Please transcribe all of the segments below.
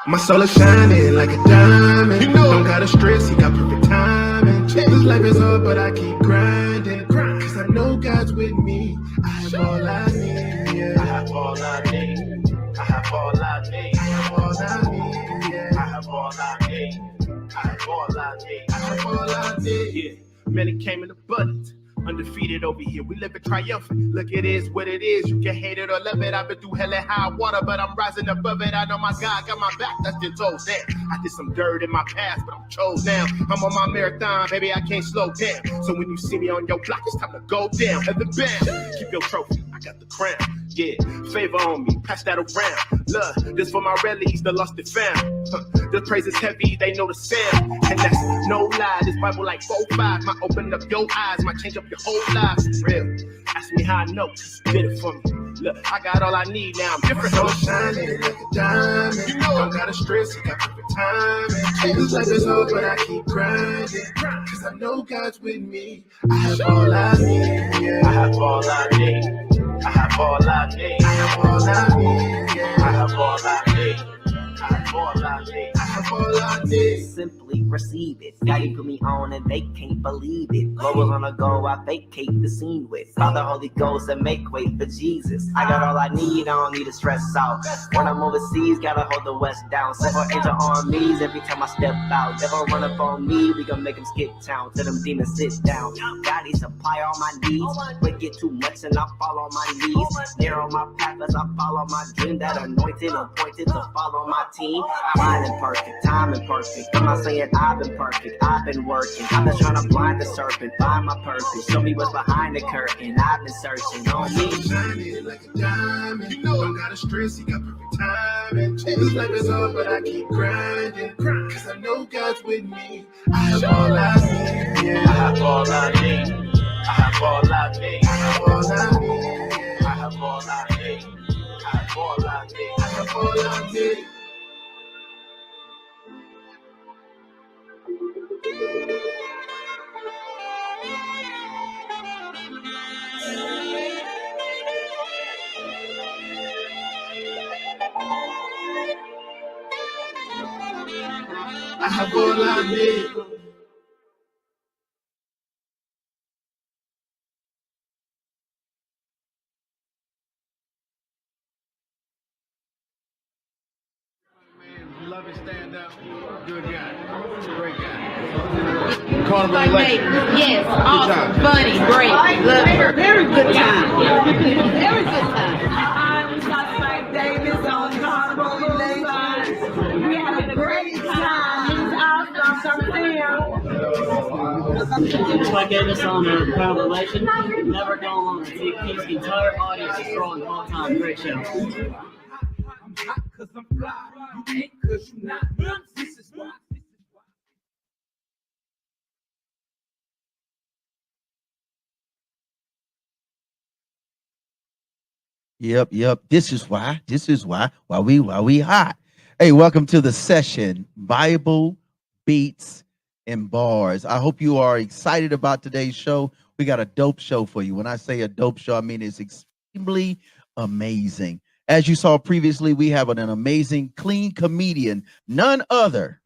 My soul is shining like a diamond. You know, don't gotta stress, he got perfect timing. This life is hard, but I keep grinding. Cause I know God's with me. I have all I need, yeah. I have all I need. I have all I need. I have all I need, yeah. I have all I need. I have all I need. I have all I need, yeah. Man, it came in abundance. Undefeated over here, we live in triumphant. Look, it is what it is. You can hate it or love it. I've been through hell and high water, but I'm rising above it. I know my God got my back. That's been told. Damn, I did some dirt in my past, but I'm chose now. I'm on my marathon, baby. I can't slow down. So when you see me on your block, it's time to go down. At the band, keep your trophy. I got the crown. Yeah, favor on me, pass that around. Look, this for my rallies, the lost and found. The praise is heavy, they know the sound. And that's no lie, this Bible like 4-5. Might open up your eyes, might change up your whole life. Real, ask me how I know, cause you did it for me. Look, I got all I need now, I'm different. So shining like a diamond. You know, don't gotta stress, you got perfect timing. This life is hard, but I keep grinding. Cause I know God's with me. I have all I need, yeah. I have all I need. I have all I need. I have all I need. Yeah. I have all I need. I have all I need. I have all I need. Simply receive it. Daddy put me on and they can't believe it. Globals on the go, I vacate the scene with. Father, Holy Ghost, and make way for Jesus. I got all I need, I don't need to stress out. When I'm overseas, gotta hold the West down. Several angel armies every time I step out. Devil run up on me, we gon' make them skip town. Tell them demons sit down. Daddy supply all my needs. But get too much and I fall on my knees. Narrow my path as I follow my dream. That anointed, appointed to follow my team. Mind perfect, time imperfect. I'm not saying I've been perfect, I've been working. I've been trying to blind the serpent, find my purpose. Show me what's behind the curtain. I've been searching on me. Shining like a diamond. You know, don't gotta stress, he got perfect timing. This life is hard, but I keep grinding. Cause I know God's with me. I have all I need, yeah. I have all I need. I have all I need. I have all I need, yeah. I have all I need. I have all I need. I have all I need. I have all I need. Man, love it, stand up. Good guy. Great guy. Carnival election. Yes, awesome, funny, great, love her. Very good time. Very good time. I'm Suspect Davis on Carnival election. We had a great time. He's awesome. Just like Davis on the Carnival election, never go on. His entire audience is throwing all time. Great show. I'm hot cause I'm fly. You ain't cause you not. This is why. Yep. This is why we hot. Hey, welcome to the session, Bible Beats and Bars. I hope you are excited about today's show. We got a dope show for you. When I say a dope show, I mean it's extremely amazing. As you saw previously, we have an amazing, clean comedian, none other.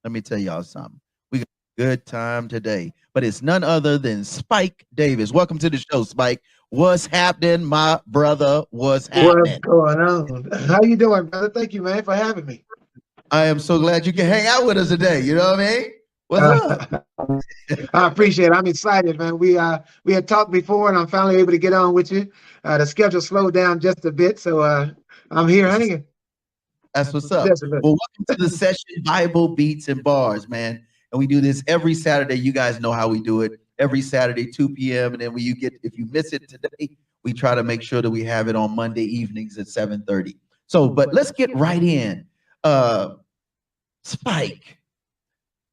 Let me tell y'all something. We got a good time today, but it's none other than Spike Davis. Welcome to the show, Spike. What's happening, my brother? What's happening? What's going on? How you doing, brother? Thank you, man, for having me. I am so glad you can hang out with us today. You know what I mean? What's up? I appreciate it. I'm excited, man. We had talked before, and I'm finally able to get on with you. The schedule slowed down just a bit, so I'm here hanging. That's what's up. Well, welcome to the session, Bible Beats and Bars, man. And we do this every Saturday. You guys know how we do it. Every Saturday, 2 p.m. And then if you miss it today, we try to make sure that we have it on Monday evenings at 7:30. So, but let's get right in. Spike,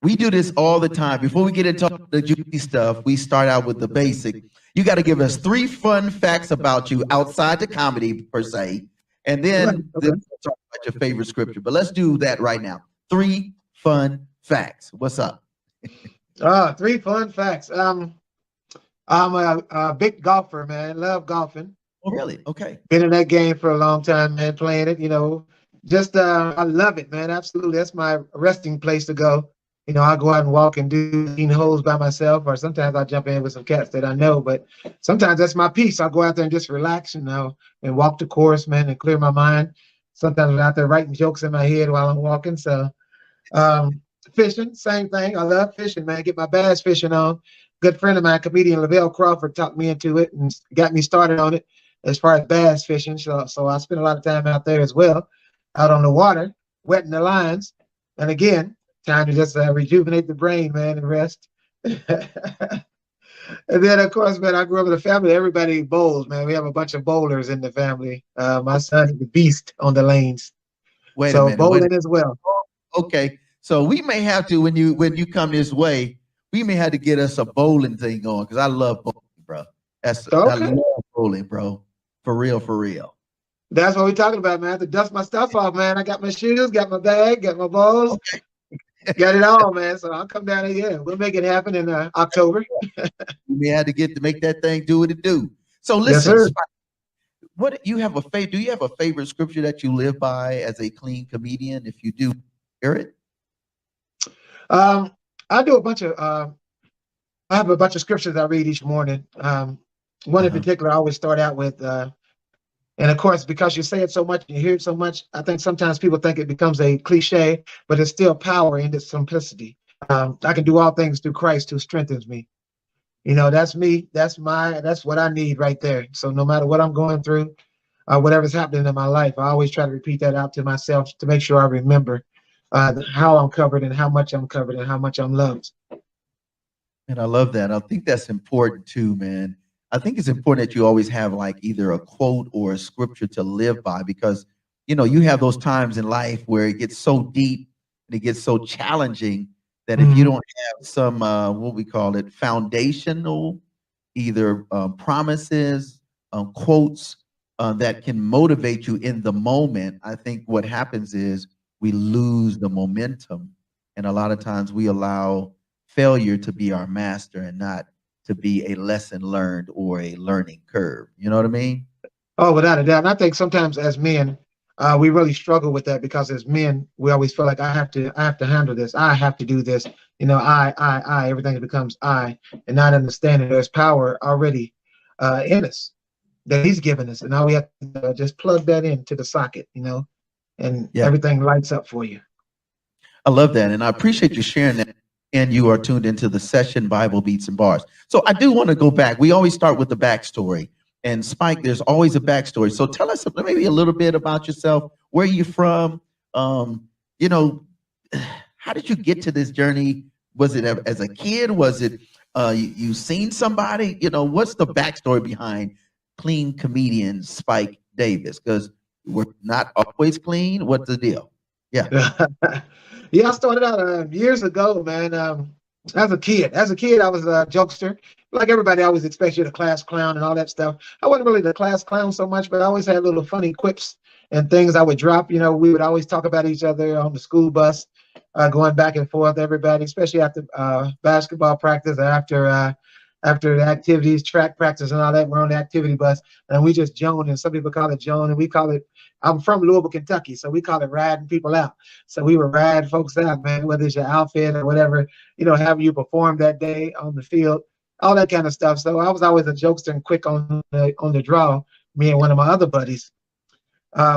we do this all the time. Before we get into the juicy stuff, we start out with the basic. You got to give us 3 fun facts about you outside the comedy per se, and then we'll talk about your favorite scripture. But let's do that right now. 3 fun facts. What's up? 3 fun facts. I'm a big golfer, man. Love golfing. Oh, really? Okay. Been in that game for a long time, man. Playing it, just I love it, man. Absolutely, that's my resting place to go. You know, I go out and walk and do clean holes by myself, or sometimes I jump in with some cats that I know. But sometimes that's my peace. I go out there and just relax, and walk the course, man, and clear my mind. Sometimes I'm out there writing jokes in my head while I'm walking. So fishing, same thing. I love fishing, man. Get my bass fishing on. Good friend of mine, comedian Lavelle Crawford, talked me into it and got me started on it as far as bass fishing. So I spend a lot of time out there as well, out on the water, wetting the lines. And again, time to just rejuvenate the brain, man, and rest. And then, of course, man, I grew up in a family. Everybody bowls, man. We have a bunch of bowlers in the family. My son is the beast on the lanes. Wait a So minute. bowling as well. Okay. So we may have to, when you come this way, we may have to get us a bowling thing going, because I love bowling, bro. I Okay. love bowling, bro. For real, for real. That's what we're talking about, man. I have to dust my stuff off, man. I got my shoes, got my bag, got my balls, Okay. got it all, man. So I'll come down here. Yeah, we'll make it happen in October. We may have to get to make that thing do what it do. So Yes, listen, sir. what you have do you have a favorite scripture that you live by as a clean comedian? If you do, hear it. I do a bunch of I have a bunch of scriptures I read each morning. One in particular I always start out with, and of course, because you say it so much and you hear it so much, I think sometimes people think it becomes a cliche, but it's still power in its simplicity. I can do all things through Christ who strengthens me. You know, that's me. That's what I need right there. So no matter what I'm going through, whatever's happening in my life, I always try to repeat that out to myself to make sure I remember how I'm covered and how much I'm covered and how much I'm loved. And I love that. I think that's important too, man. I think it's important that you always have like either a quote or a scripture to live by, because you have those times in life where it gets so deep and it gets so challenging that if you don't have some what we call it foundational either promises, quotes that can motivate you in the moment, I think what happens is we lose the momentum, and a lot of times we allow failure to be our master and not to be a lesson learned or a learning curve. You know what I mean? Oh, without a doubt. And I think sometimes as men, we really struggle with that, because as men, we always feel like I have to handle this. I have to do this. Everything becomes I, and not understanding there's power already in us that he's given us. And now we have to just plug that into the socket, and Yeah. everything lights up for you. I love that. And I appreciate you sharing that. And you are tuned into the session Bible Beats and Bars. So I do want to go back. We always start with the backstory. And Spike, there's always a backstory. So tell us maybe a little bit about yourself. Where are you from? How did you get to this journey? Was it as a kid? Was it you seen somebody? What's the backstory behind clean comedian Spike Davis? Because we're not always clean. What's the deal? Yeah. Yeah, I started out years ago, man. As a kid, I was a jokester. Like everybody always expects you to class clown and all that stuff. I wasn't really the class clown so much, but I always had little funny quips and things I would drop. We would always talk about each other on the school bus, going back and forth, everybody, especially after basketball practice, after the activities, track practice and all that. We're on the activity bus and we just joan, and some people call it joan, and we call it, I'm from Louisville, Kentucky, so we call it riding people out. So we were riding folks out, man, whether it's your outfit or whatever, having you perform that day on the field, all that kind of stuff. So I was always a jokester and quick on the draw, me and one of my other buddies.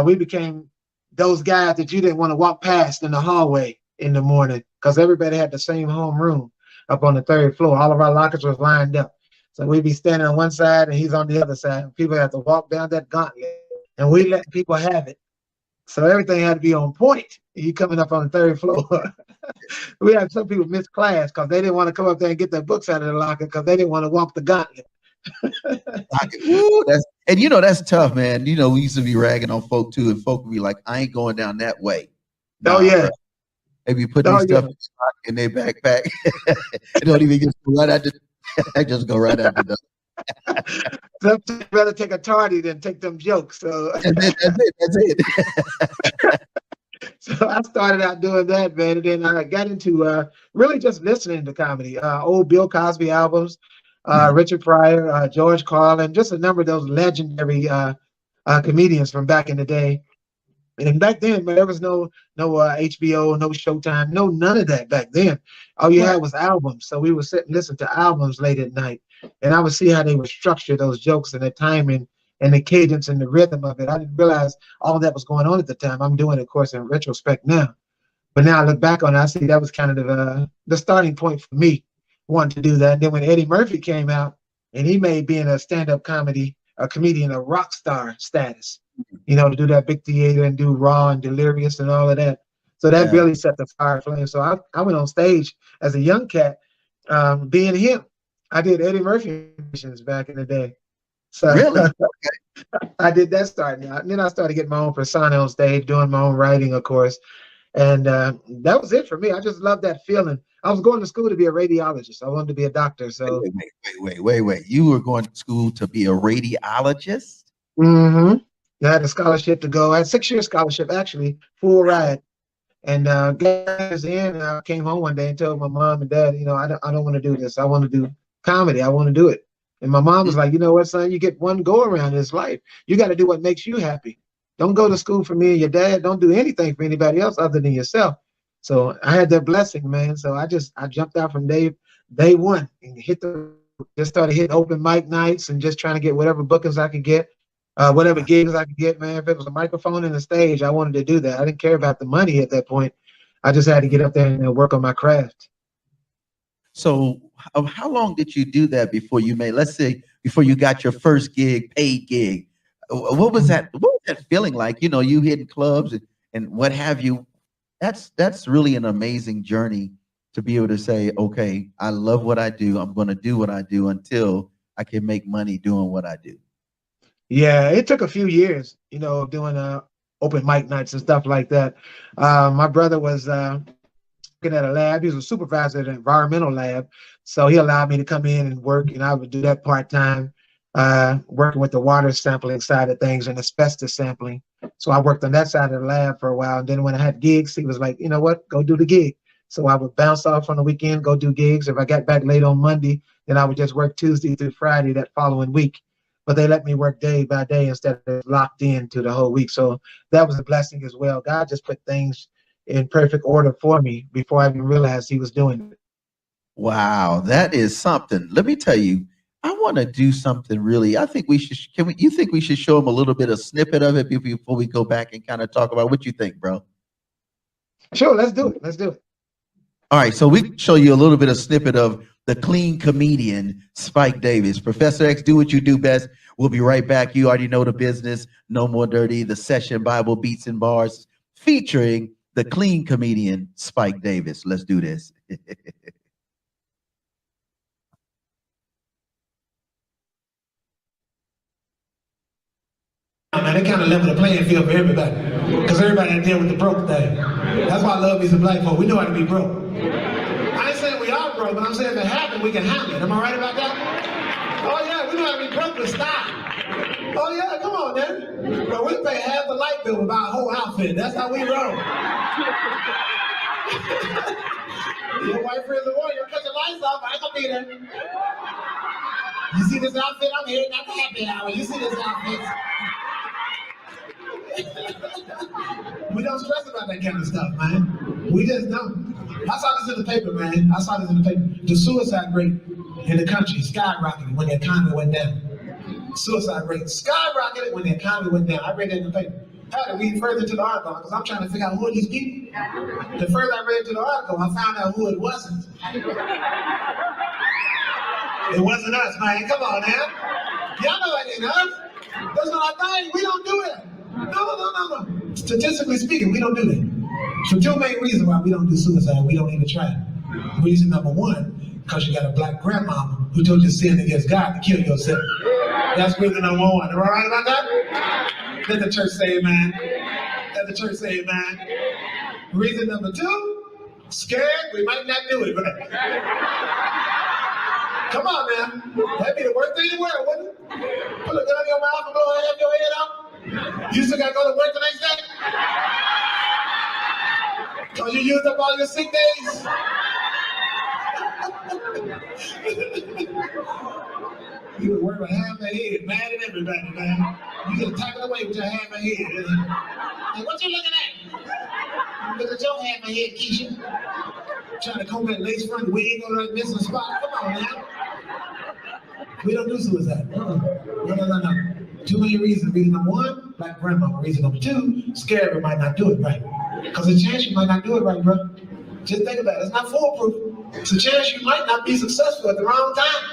We became those guys that you didn't want to walk past in the hallway in the morning, because everybody had the same homeroom up on the third floor. All of our lockers was lined up. So we'd be standing on one side and he's on the other side. People had to walk down that gauntlet, and we let people have it. So everything had to be on point. You coming up on the third floor. We had some people miss class because they didn't want to come up there and get their books out of the locker because they didn't want to walk the gauntlet. Ooh, that's tough, man. We used to be ragging on folk too, and folk would be like, I ain't going down that way. Oh yeah. Bro. Maybe put these stuff in their backpack. They don't even just go right out I just go right out the door. Sometimes rather take a tardy than take them jokes. So that's it. So I started out doing that, man, and then I got into really just listening to comedy, old Bill Cosby albums, Richard Pryor, George Carlin, just a number of those legendary comedians from back in the day. And back then, man, there was no HBO, no Showtime, no none of that back then. All you had was albums. So we would sit and listen to albums late at night, and I would see how they would structure those jokes and the timing and the cadence and the rhythm of it. I didn't realize all that was going on at the time. I'm doing it, of course, in retrospect now. But now I look back on it, I see that was kind of the starting point for me wanting to do that. And then when Eddie Murphy came out, and he made being a stand-up comedian, a rock star status, to do that big theater and do Raw and Delirious and all of that. So that really set the fire flame. So I went on stage as a young cat, being him. I did Eddie Murphy impressions back in the day. So Really? I did that starting out. And then I started getting my own persona on stage, doing my own writing, of course. And that was it for me. I just loved that feeling. I was going to school to be a radiologist. I wanted to be a doctor. So wait. You were going to school to be a radiologist? Mm-hmm. I had a scholarship to go. I had 6-year scholarship, actually, full ride. And guys, I came home one day and told my mom and dad, I don't want to do this. I want to do comedy. I want to do it. And my mom was like, you know what, son, you get one go around in this life. You got to do what makes you happy. Don't go to school for me and your dad. Don't do anything for anybody else other than yourself. So I had that blessing, man. So I jumped out from day one and just started hitting open mic nights and just trying to get whatever bookings I could get, whatever gigs I could get, man. If it was a microphone and a stage, I wanted to do that. I didn't care about the money at that point. I just had to get up there and work on my craft. So how long did you do that before you got your first paid gig? What was that feeling like? You hitting clubs and what have you. That's really an amazing journey to be able to say, okay, I love what I do. I'm going to do what I do until I can make money doing what I do. Yeah, it took a few years, of doing open mic nights and stuff like that. My brother was working at a lab. He was a supervisor at an environmental lab. So he allowed me to come in and work, and I would do that part-time, working with the water sampling side of things and asbestos sampling. So I worked on that side of the lab for a while. And then when I had gigs, he was like, you know what, go do the gig. So I would bounce off on the weekend, go do gigs. If I got back late on Monday, then I would just work Tuesday through Friday that following week. But they let me work day by day instead of locked in to the whole week. So that was a blessing as well. God just put things in perfect order for me before I even realized he was doing it. Wow, that is something. Let me tell you, I want to do something really. I think we should. You think we should show them a little bit of snippet of it before we go back and kind of talk about what you think, bro? Sure, let's do it. Let's do it. All right, so we show you a little bit of snippet of the clean comedian, Spike Davis. Professor X, do what you do best. We'll be right back. You already know the business. No More Dirty, the session Bible Beats and Bars, featuring the clean comedian, Spike Davis. Let's do this. Man, they kind of level the playing field for everybody, because everybody deal with the broke thing. That's why I love these black folk. We know how to be broke. I ain't saying we are broke, but I'm saying if it happens, we can handle it. Am I right about that? Oh yeah, we know how to be broke with style. Oh yeah, come on, man. Bro, we pay half the light bill about a whole outfit. That's how we roll. Your white friends are warning, you'll cut the lights off. I ain't gonna be there. You see this outfit? I'm here at the happy hour. You see this outfit? We don't stress about that kind of stuff, man. We just don't. I saw this in the paper, man. The suicide rate in the country skyrocketed when the economy went down. Suicide rate skyrocketed when the economy went down. I read that in the paper. I had to read further into the article because I'm trying to figure out who are these people. The further I read into the article, I found out who it wasn't. It wasn't us, man. Come on now. Y'all know it ain't us. That's what I think. We don't do it. No. Statistically speaking, we don't do that. So two main reasons why we don't do suicide, we don't even try. Reason number one, because you got a black grandmama who told you to sin against God to kill yourself. That's reason number one. Am I right about that? Let the church say amen. Let the church say amen. Reason number two, scared, we might not do it. Come on now. That'd be the worst thing in the world, wouldn't it? Put a gun in your mouth and blow half your head out. You still gotta go to work the next day? Because you used up all your sick days? You work with half a head, mad at everybody, man. You get taken away with your half a head. Like, what you looking at? Look at your half a head, Keisha. Trying to comb that lace front wig on that missing spot. Come on now. We don't do suicide. No. Too many reasons. Reason number one, black grandma. Reason number two, scared we might not do it right. Because a chance you might not do it right, bro. Just think about it. It's not foolproof. It's a chance you might not be successful at the wrong time.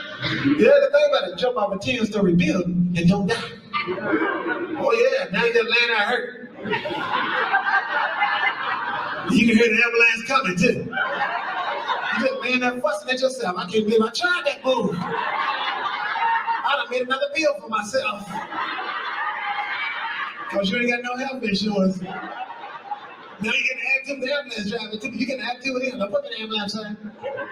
You have to think about it. Jump off a 10-story building and don't die. Oh yeah, now you just laying out hurt. You can hear the ambulance coming too. You just laying there fussing at yourself. I can't believe I tried that move. I done made another bill for myself. Cause you ain't got no health insurance. Now you get to add to the ambulance driver too. You can add to it in. Don't put the ambulance in.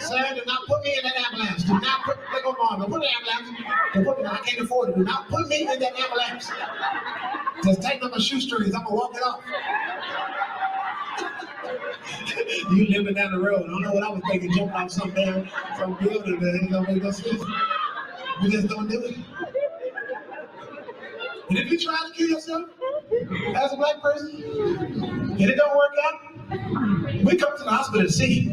Sir, do not put me in that ambulance. Do not put, look on mom. Don't put the ambulance. Don't put me, I can't afford it. Do not put me in that ambulance. Just tighten up my shoestrings. I'm gonna walk it off. You living down the road. I don't know what I was thinking, jumping off some building, man. It don't make no sense. We just don't do it. And if you try to kill yourself as a black person and it don't work out, we come to the hospital to see you.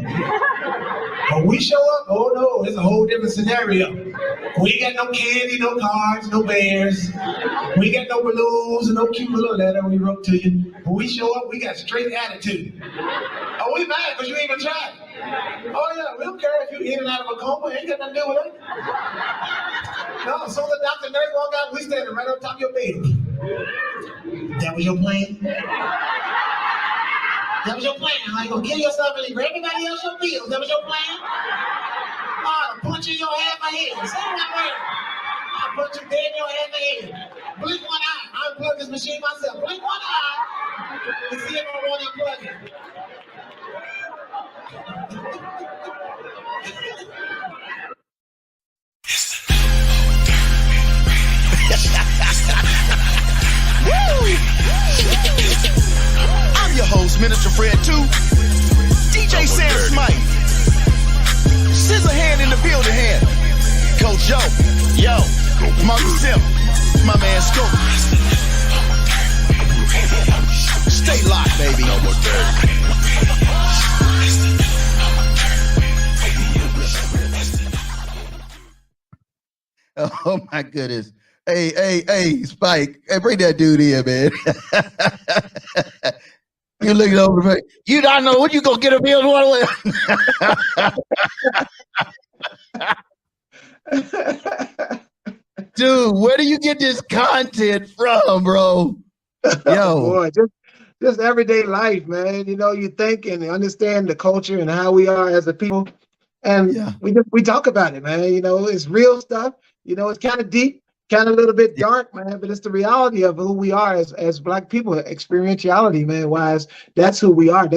When we show up, oh no, it's a whole different scenario. We ain't got no candy, no cards, no bears. We ain't got no balloons and no cute little letter we wrote to you. When we show up, we got straight attitude. Oh, we mad because you ain't even tried. Oh yeah, we don't care if you in and out of a coma, ain't got nothing to do with it. No, so the doctor nurse walk out, we standing right on top of your bed. That was your plan? That was your plan? How you gonna kill yourself and leave everybody else your bills? That was your plan? Oh, punch you in your half a head. Say that word. I'll punch you dead in your half a head. Blink one eye. I'll unplug this machine myself. Blink one eye to see if I want to unplug it. I'm your host, Minister Fred 2, DJ Sam Smite, Scissor Hand in the building hand, Coach Joe, yo, Monkey Sim, my man Scoop. Stay locked, baby. Oh my goodness. Hey, Spike. Hey, bring that dude in, man. You looking over me. You don't know what you gonna get a bill one way. Dude, where do you get this content from, bro? Yo. Boy, just everyday life, man. You know, you think and understand the culture and how we are as a people. And we talk about it, man. You know, it's real stuff. You know, it's kind of deep, kind of a little bit dark, man, but it's the reality of who we are as black people, experientiality, man, wise. That's who we are.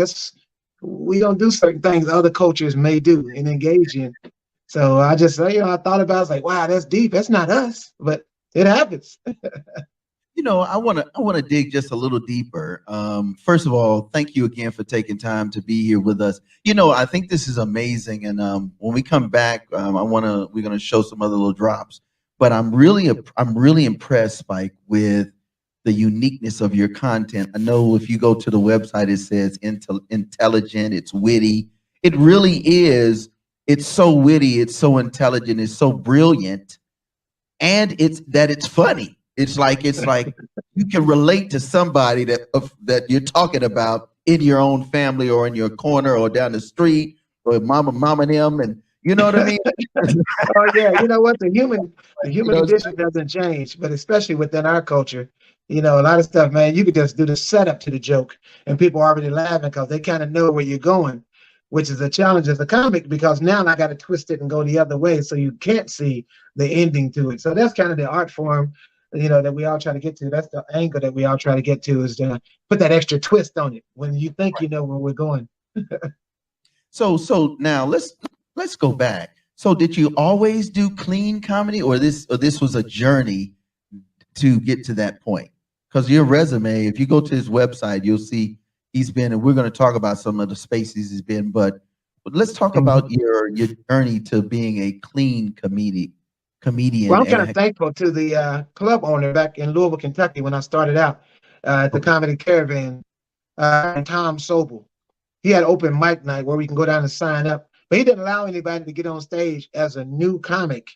We don't do certain things other cultures may do and engage in. So I just, you know, I thought about it, I was like, wow, that's deep. That's not us, but it happens. You know, I want to dig just a little deeper. First of all, thank you again for taking time to be here with us. You know, I think this is amazing, and when we come back, we're gonna show some other little drops. But I'm really impressed, Spike, with the uniqueness of your content. I know if you go to the website, it says intelligent, it's witty. It really is. It's so witty, it's so intelligent, it's so brilliant, and it's funny. It's like you can relate to somebody that you're talking about in your own family or in your corner or down the street or mama and them, and you know what I mean? Oh yeah, you know what? The human condition doesn't change, but especially within our culture, you know, a lot of stuff, man, you could just do the setup to the joke and people are already laughing because they kind of know where you're going, which is a challenge as a comic because now I got to twist it and go the other way so you can't see the ending to it. So that's kind of the art form, you know, that we all try to get to. That's the angle that we all try to get to, is to put that extra twist on it when you think you know where we're going. So now let's go back. So did you always do clean comedy, or this was a journey to get to that point? Because your resume, if you go to his website, you'll see he's been, and we're going to talk about some of the spaces he's been, but let's talk about your journey to being a clean comedian. Well, I'm kind of And thankful to the club owner back in Louisville, Kentucky, when I started out at the Comedy Caravan, and Tom Sobel. He had open mic night where we can go down and sign up, but he didn't allow anybody to get on stage as a new comic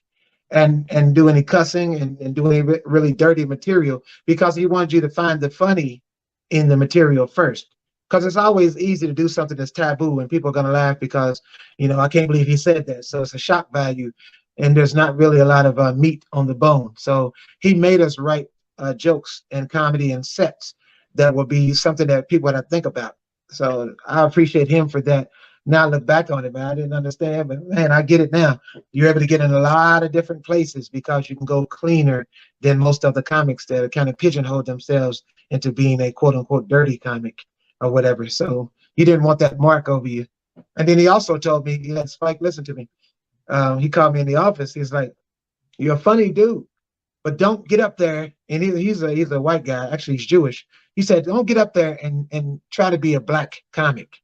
and do any cussing and do any really dirty material, because he wanted you to find the funny in the material first. Because it's always easy to do something that's taboo and people are going to laugh because, I can't believe he said that. So it's a shock value, and there's not really a lot of meat on the bone. So he made us write jokes and comedy and sets that will be something that people would think about. So I appreciate him for that. Now I look back on it, man, I didn't understand, but man, I get it now. You're able to get in a lot of different places because you can go cleaner than most of the comics that kind of pigeonhole themselves into being a quote unquote dirty comic or whatever. So he didn't want that mark over you. And then he also told me, he let Spike listen to me. He called me in the office. He's like, "You're a funny dude, but don't get up there." And he's a white guy. Actually, he's Jewish. He said, "Don't get up there and try to be a black comic.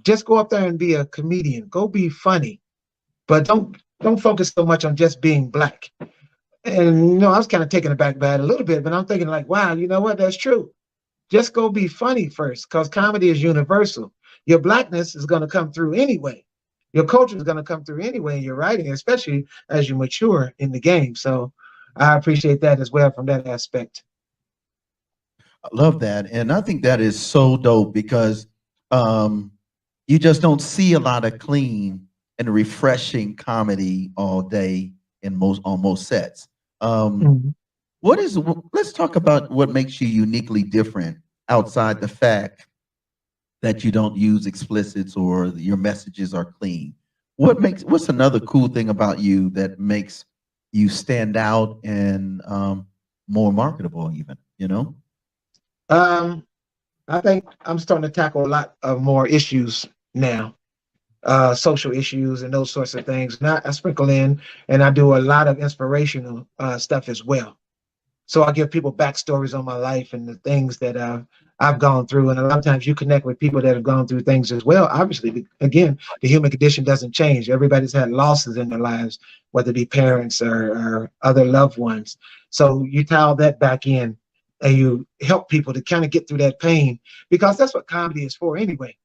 Just go up there and be a comedian. Go be funny, but don't focus so much on just being black." And I was kind of taken aback by it a little bit, but I'm thinking like, wow, you know what? That's true. Just go be funny first, because comedy is universal. Your blackness is going to come through anyway. Your culture is going to come through anyway in your writing, especially as you mature in the game. So I appreciate that as well from that aspect. I love that. And I think that is so dope because you just don't see a lot of clean and refreshing comedy all day on most sets. Let's talk about what makes you uniquely different outside the fact that you don't use explicits or your messages are clean. What's another cool thing about you that makes you stand out and more marketable even? I think I'm starting to tackle a lot of more issues now, social issues and those sorts of things. And I sprinkle in, and I do a lot of inspirational stuff as well. So I give people backstories on my life and the things that I've gone through. And a lot of times you connect with people that have gone through things as well. Obviously, again, the human condition doesn't change. Everybody's had losses in their lives, whether it be parents or other loved ones. So you tie all that back in and you help people to kind of get through that pain, because that's what comedy is for anyway.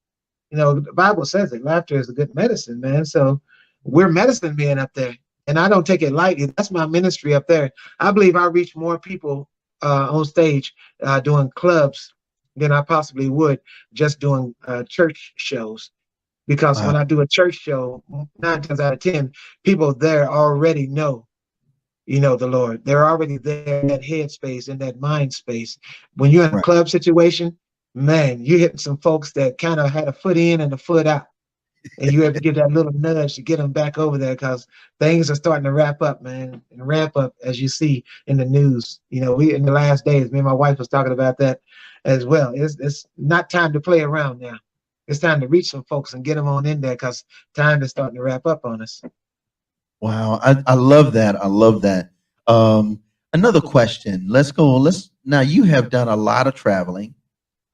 The Bible says it, laughter is a good medicine, man. So we're medicine men up there. And I don't take it lightly. That's my ministry up there. I believe I reach more people on stage doing clubs than I possibly would just doing church shows. Because when I do a church show, 9 times out of 10, people there already know, the Lord. They're already there in that head space, in that mind space. When you're in a club situation, man, you're hitting some folks that kind of had a foot in and a foot out. And you have to give that little nudge to get them back over there, because things are starting to wrap up, man, and ramp up, as you see in the news. We in the last days, me and my wife was talking about that as well. It's not time to play around now. It's time to reach some folks and get them on in there, because time is starting to wrap up on us. Wow, I love that. I love that. Another question. Let's go. Now you have done a lot of traveling.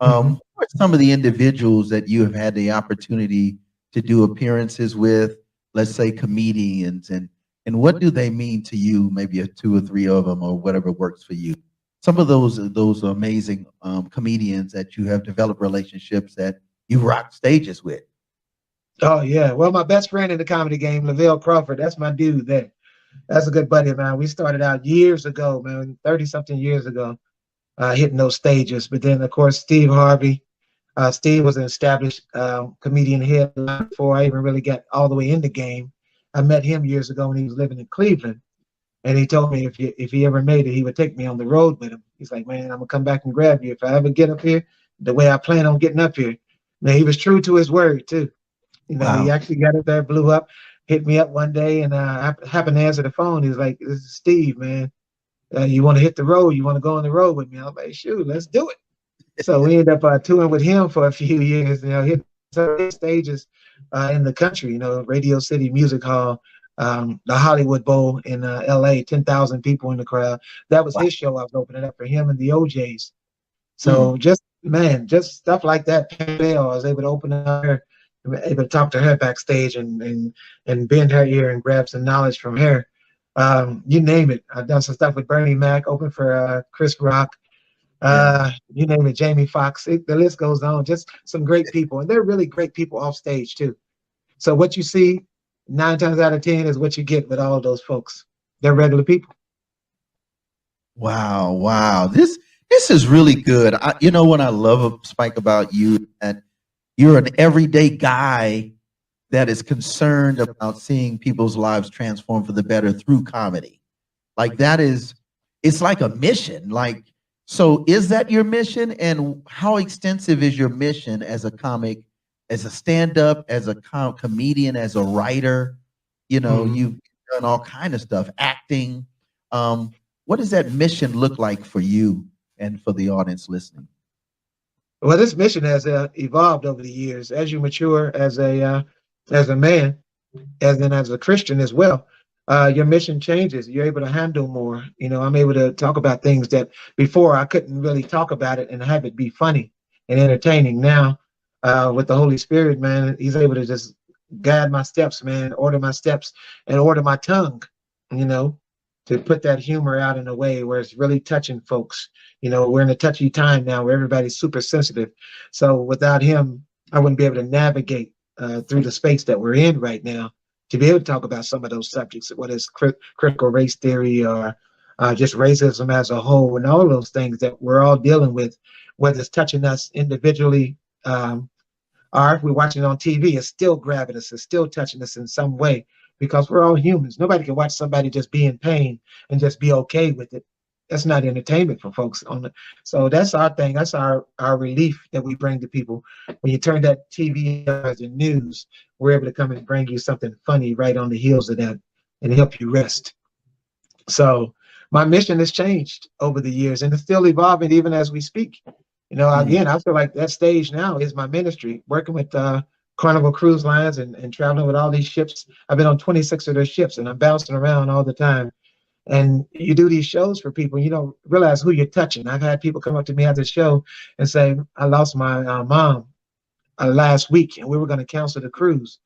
Who are some of the individuals that you have had the opportunity to do appearances with, let's say comedians, and what do they mean to you? Maybe 2 or 3 of them, or whatever works for you. Some of those amazing comedians that you have developed relationships that you rock stages with. Oh yeah, well, my best friend in the comedy game, Lavelle Crawford, that's my dude there. That's a good buddy of mine. We started out years ago, man, 30-something years ago, hitting those stages. But then, of course, Steve Harvey. Steve was an established comedian here before I even really got all the way in the game. I met him years ago when he was living in Cleveland, and he told me if he ever made it, he would take me on the road with him. He's like, "Man, I'm gonna come back and grab you if I ever get up here the way I plan on getting up here." Man, he was true to his word too. Wow. He actually got up there, blew up, hit me up one day, and I happened to answer the phone. He was like, "This is Steve, man. You want to hit the road? You want to go on the road with me?" I was like, "Shoot, let's do it." So we ended up touring with him for a few years, hit some stages in the country, Radio City Music Hall, the Hollywood Bowl in LA, 10,000 people in the crowd. That was his show. I was opening up for him and the OJs. So just stuff like that. I was able to open up there able to talk to her backstage and bend her ear and grab some knowledge from her. You name it. I've done some stuff with Bernie Mac, open for Chris Rock. You name it, Jamie Foxx. The list goes on. Just some great people, and they're really great people off stage too. So what you see 9 times out of 10 is what you get with all those folks. They're regular people. Wow. This is really good. You know what I love, Spike, about you, and you're an everyday guy that is concerned about seeing people's lives transform for the better through comedy. Like it's like a mission. Like, so is that your mission? And how extensive is your mission as a comic, as a stand-up, as a comedian, as a writer? You know, you've done all kind of stuff, acting. What does that mission look like for you and for the audience listening? Well, this mission has evolved over the years as you mature as a man, as a Christian as well. Your mission changes. You're able to handle more. You know, I'm able to talk about things that before I couldn't really talk about it and have it be funny and entertaining. Now, with the Holy Spirit, man, he's able to just guide my steps, man, order my steps and order my tongue, you know, to put that humor out in a way where it's really touching folks. You know, we're in a touchy time now where everybody's super sensitive. So without him, I wouldn't be able to navigate through the space that we're in right now to be able to talk about some of those subjects, whether it's critical race theory or just racism as a whole and all those things that we're all dealing with, whether it's touching us individually or if we're watching on TV, it's still grabbing us, it's still touching us in some way because we're all humans. Nobody can watch somebody just be in pain and just be okay with it. That's not entertainment for folks. So that's our thing. That's our relief that we bring to people. When you turn that TV as the news, we're able to come and bring you something funny right on the heels of that and help you rest. So my mission has changed over the years and it's still evolving even as we speak. You know, again, I feel like that stage now is my ministry, working with Carnival Cruise Lines and traveling with all these ships. I've been on 26 of their ships and I'm bouncing around all the time. And you do these shows for people, you don't realize who you're touching. I've had people come up to me after the show and say, I lost my mom last week and we were going to cancel the cruise.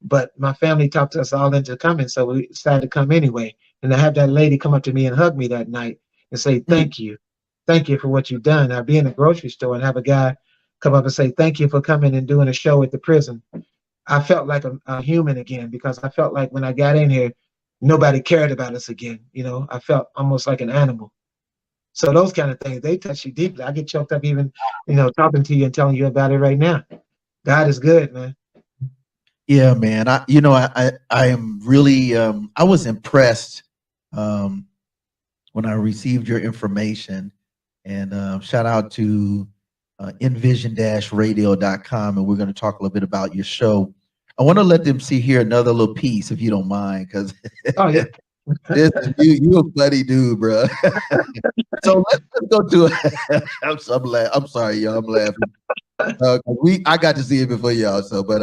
But my family talked us all into coming, so we decided to come anyway. And I had that lady come up to me and hug me that night and say, thank you. Thank you for what you've done. I'd be in a grocery store and have a guy come up and say, thank you for coming and doing a show at the prison. I felt like a human again because I felt like when I got in here, nobody cared about us again. You know, I felt almost like an animal. So those kind of things, they touch you deeply. I get choked up even, you know, talking to you and telling you about it right now. God is good, man. Yeah, man. I am really, I was impressed when I received your information. And shout out to envision-radio.com. And we're going to talk a little bit about your show. I want to let them see here another little piece, if you don't mind, because oh yeah, you a funny dude, bro. So let's go to. I'm sorry, y'all. I'm laughing. I got to see it before y'all. So, but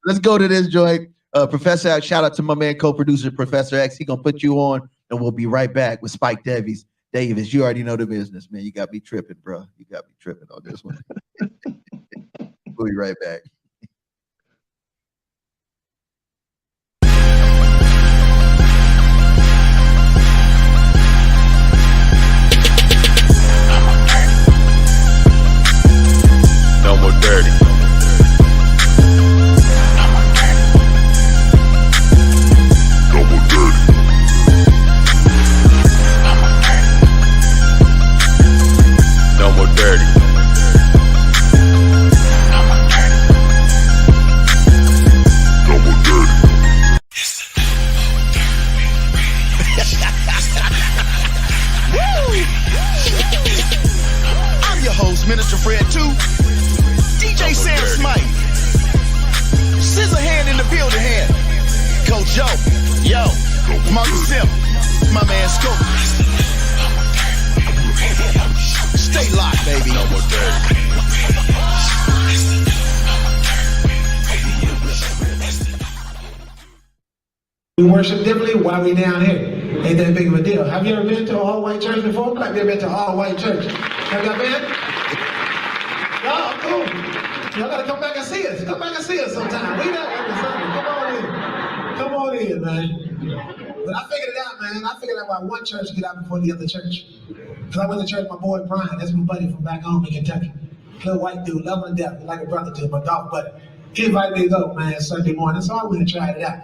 let's go to this joint. Professor X, shout out to my man, co-producer Professor X. He gonna put you on, and we'll be right back with Spike Davis. You already know the business, man. You got me tripping, bro. You got me tripping on this one. We'll be right back. No more dirty. No more dirty. No more dirty. No more dirty. I'm your host, Minister Fred 2. DJ Sam Smite. Scissor hand in the building hand. Coach Joe. Yo. Marcus Sim. My man Scope. Stay locked, baby. No more dirty. we worship differently while we down here. Ain't that big of a deal. Have you ever been to an all-white church before? Have you ever been to an all-white church? Have y'all been? Oh, cool. Y'all gotta come back and see us. Come back and see us sometime. We got every Sunday. Come on in, man. But I figured it out, man. I figured out why one church get out before the other church. Because I went to church with my boy Brian. That's my buddy from back home in Kentucky. Little white dude, loving to death, like a brother to my dog buddy. He invited me to go, man, Sunday morning, so I went and tried it out.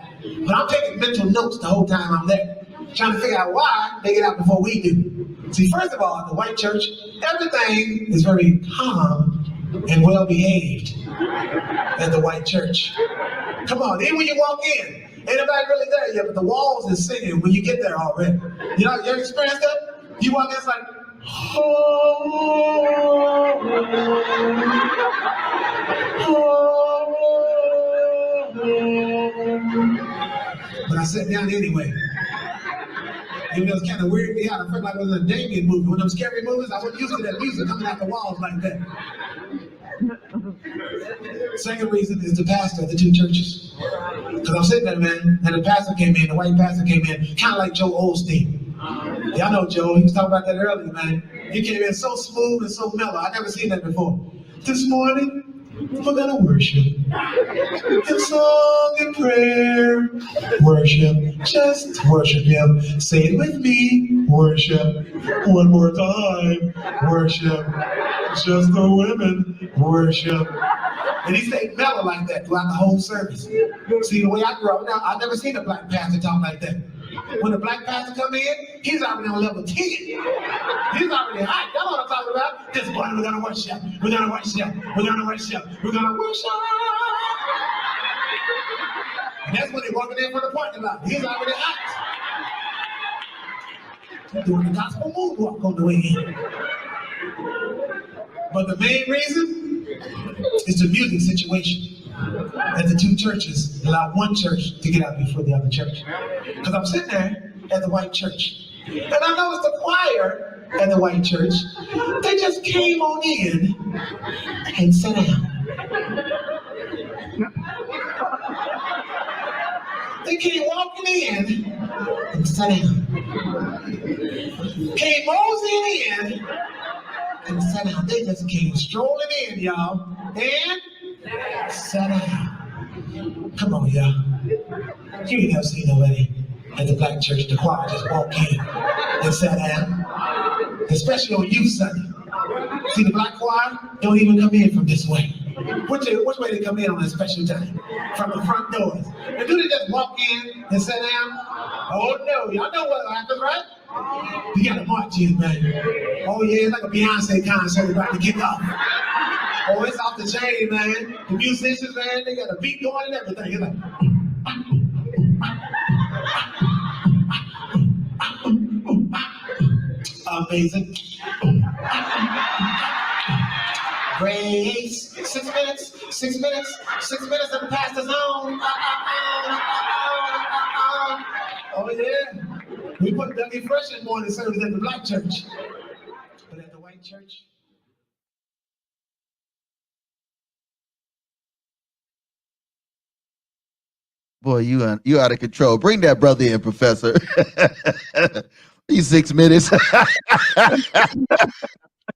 But I'm taking mental notes the whole time I'm there, trying to figure out why they get out before we do. See, first of all, at the white church, everything is very calm and well behaved at the white church. Come on, even when you walk in, ain't nobody really there yet, but the walls is singing when you get there already. You know, you ever experienced that? You walk in, it's like, but I sat down anyway. Even though it's kind of weirded me out. I felt like I was in a Damien movie. One of them scary movies, I wasn't used to that music coming out the walls like that. Second reason is the pastor of the two churches. Because I'm sitting there, man, and the pastor came in, the white pastor came in, kind of like Joe Osteen. Y'all know Joe, he was talking about that earlier, man. He came in so smooth and so mellow. I never seen that before. This morning, we're gonna worship. In song and prayer, worship, just worship him. Say it with me, worship. One more time, worship. Just the women, worship. And he stayed mellow like that throughout the whole service. See, the way I grew up, now I've never seen a black pastor talk like that. When the black pastor come in, he's already on level 10. He's already hot. Y'all know what I'm talking about? This morning we're gonna worship. We're gonna worship. We're gonna worship. We're gonna worship. And that's when they walking in from the parking lot. He's already hot. He's doing the gospel moonwalk on the way in. But the main reason is the music situation. And the two churches allow one church to get out before the other church. Because I'm sitting there at the white church. And I noticed the choir at the white church, they just came on in and sat down. They came walking in and sat down. Came moseying in and sat down. They just came strolling in, y'all. And sat down. Come on, y'all. You ain't never seen nobody at the black church, the choir just walk in and sat down. Especially on youth Sunday. See, the black choir don't even come in from this way. Which way they come in on a special time? From the front doors. And do they just walk in and sit down? Oh no, y'all know what happens, right? You gotta march in, man. Oh yeah, it's like a Beyonce concert about to kick off. Oh, it's off the chain, man. The musicians, man, they got a beat going and everything. It's like, amazing. Grace, 6 minutes, 6 minutes, 6 minutes of the pastor's on. Oh yeah. We put Dougie Fresh in morning service at the black church. But at the white church, boy, you out of control. Bring that brother in, Professor. These 6 minutes.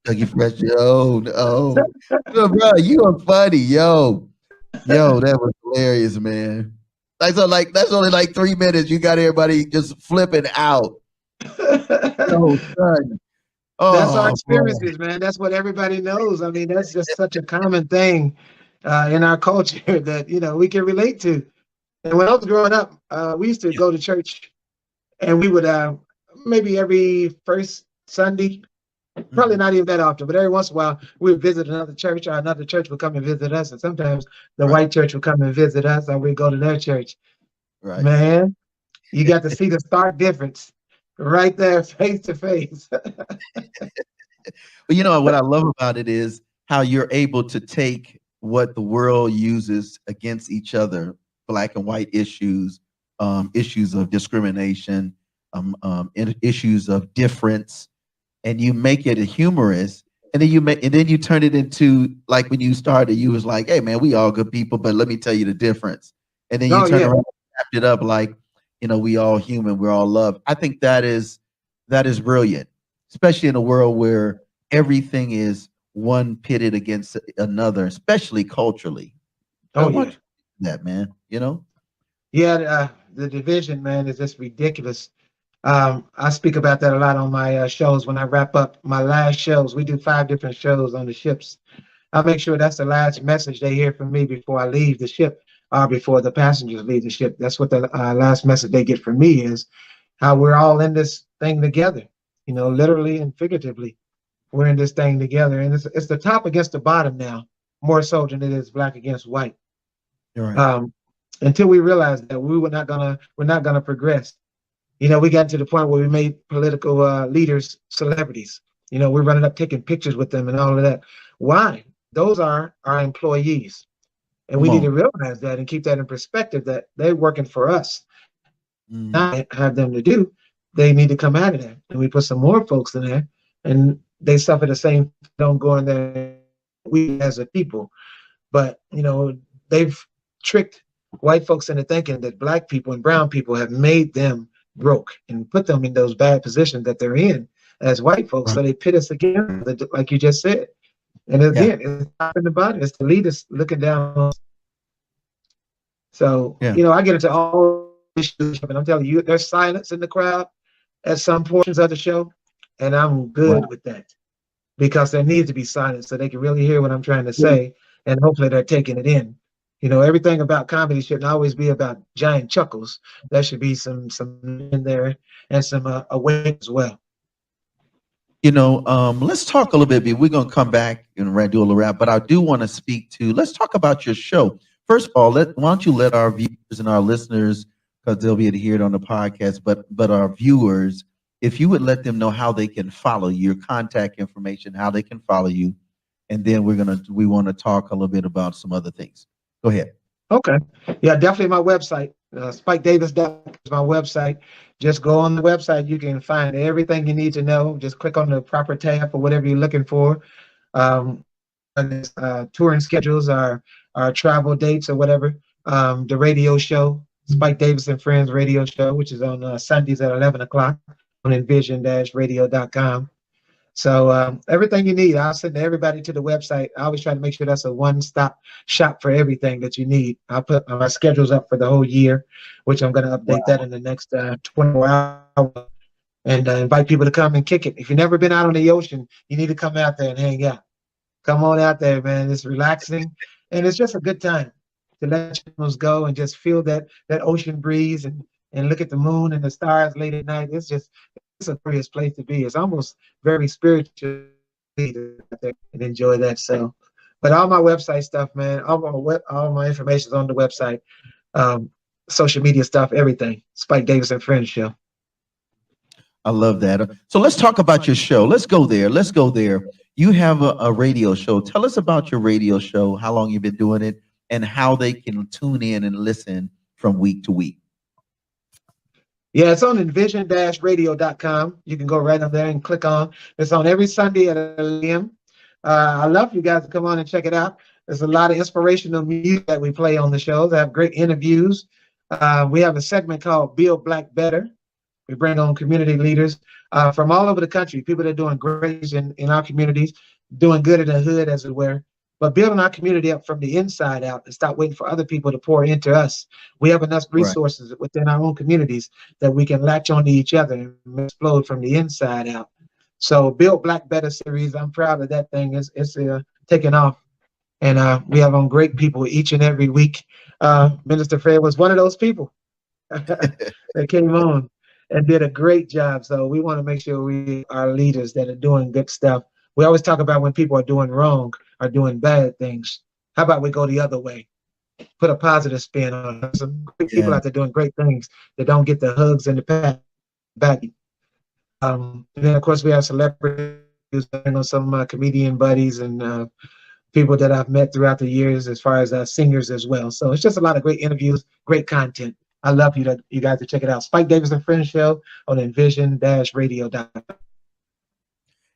Dougie Fresh, yo, bro, you are funny, yo, that was hilarious, man. That's only like 3 minutes. You got everybody just flipping out. Oh, son. Oh, that's our experiences, man. That's what everybody knows. I mean, that's just such a common thing in our culture that, you know, we can relate to. And when I was growing up, we used to go to church, and we would maybe every first Sunday, probably not even that often, but every once in a while, we would visit another church, or another church would come and visit us. And sometimes the white church would come and visit us, or we'd go to their church. Right. Man, you got to see the stark difference right there, face to face. But you know what I love about it is how you're able to take what the world uses against each other, black and white issues, issues of discrimination, issues of difference, and you make it humorous, and then you turn it into, like, when you started, you was like, hey man, we all good people, but let me tell you the difference. And then you turn around and wrapped it up like, you know, we all human, we're all love. I think that is brilliant, especially in a world where everything is one pitted against another, especially culturally. Oh Why yeah. don't you do that, man? You know? Yeah, the division, man, is just ridiculous. I speak about that a lot on my shows. When I wrap up my last shows, we do 5 different shows on the ships. I make sure that's the last message they hear from me before I leave the ship, or before the passengers leave the ship. That's what the last message they get from me is how we're all in this thing together. You know, literally and figuratively, we're in this thing together, and it's the top against the bottom now, more so than it is black against white. You're right. Until we realized that we're not gonna progress. You know, we got to the point where we made political leaders celebrities. You know, we're running up taking pictures with them and all of that. Why? Those are our employees. And we Come need to on. realize that and keep that in perspective, that they're working for us. Mm. Not have them to do, they need to come out of there. And we put some more folks in there, and they suffer the same, don't go in there, we as a people. But, you know, they've tricked white folks into thinking that black people and brown people have made them broke and put them in those bad positions that they're in as white folks. So Right. they pit us against, like you just said. And Yeah. again, it's top in the bottom. It's the leaders looking down on us. So, Yeah. you know, I get into all issues, and I'm telling you, there's silence in the crowd at some portions of the show, and I'm good Right. with that, because there needs to be silence so they can really hear what I'm trying to say, and hopefully they're taking it in. You know, everything about comedy shouldn't always be about giant chuckles. There should be some in there, and some awake as well. You know, let's talk a little bit. We're going to come back and do a little wrap, but I do want to speak to, let's talk about your show. First of all, why don't you let our viewers and our listeners, because they'll be able to hear it on the podcast, but our viewers, if you would let them know how they can follow you, your contact information, how they can follow you, and then we want to talk a little bit about some other things. Go ahead. Okay. Yeah, definitely my website. SpikeDavis.com is my website. Just go on the website. You can find everything you need to know. Just click on the proper tab for whatever you're looking for. Touring schedules, our travel dates or whatever. The radio show, Spike Davis and Friends radio show, which is on Sundays at 11 o'clock on envision-radio.com. So everything you need, I'll send everybody to the website. I always try to make sure that's a one-stop shop for everything that you need. I'll put my schedules up for the whole year, which I'm going to update that in the next 24 hours, and invite people to come and kick it. If you've never been out on the ocean, you need to come out there and hang out. Come on out there, man. It's relaxing, and it's just a good time to let your go and just feel that ocean breeze, and look at the moon and the stars late at night. It's a glorious place to be. It's almost very spiritual to and enjoy that. So, but all my website stuff, man, all my information is on the website. Social media stuff, everything. Spike Davis and Friends show. I love that. So let's talk about your show. Let's go there. Let's go there. You have a radio show. Tell us about your radio show, how long you've been doing it, and how they can tune in and listen from week to week. Yeah, it's on envision-radio.com. You can go right up there and click on. It's on every Sunday at 11 a.m. I love you guys to come on and check it out. There's a lot of inspirational music that we play on the shows. I have great interviews. We have a segment called Build Black Better. We bring on community leaders from all over the country, people that are doing great in our communities, doing good in the hood, as it were, but building our community up from the inside out and stop waiting for other people to pour into us. We have enough resources within our own communities that we can latch onto each other and explode from the inside out. So Build Black Better series, I'm proud of that thing. It's taking off. And we have on great people each and every week. Minister Fred was one of those people that came on and did a great job. So we want to make sure we are leaders that are doing good stuff. We always talk about when people are doing wrong, are doing bad things. How about we go the other way? Put a positive spin on it. Some great people out there doing great things that don't get the hugs and the pat back. And then of course we have celebrities, some comedian buddies and people that I've met throughout the years, as far as singers as well. So it's just a lot of great interviews, great content. I love you guys to check it out. Spike Davis and Friends show on envision-radio.com.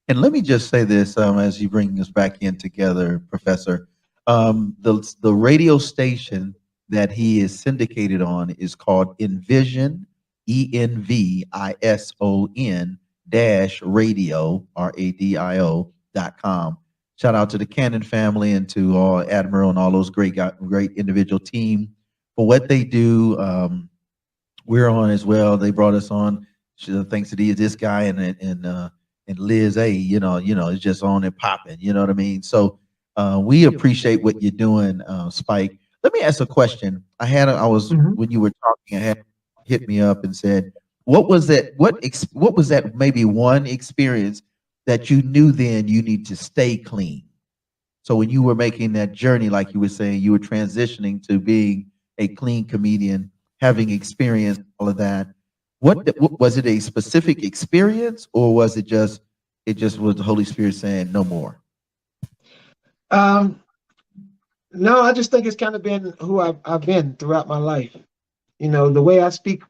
And let me just say this as you bring us back in together, Professor. The radio station that he is syndicated on is called Envision, ENVISON -radio, RADIO.com. Shout out to the Cannon family and to all Admiral and all those great individual team for what they do. We're on as well. They brought us on. Thanks to this guy and Liz A. It's just on and popping. You know what I mean? So we appreciate what you're doing, Spike. Let me ask a question. When you were talking, I had hit me up and said, what was that? What was that? Maybe one experience that you knew then you need to stay clean. So when you were making that journey, like you were saying, you were transitioning to being a clean comedian, having experienced all of that. What was it? A specific experience, or was it just was the Holy Spirit saying no more? No, I just think it's kind of been who I've been throughout my life. The way I speak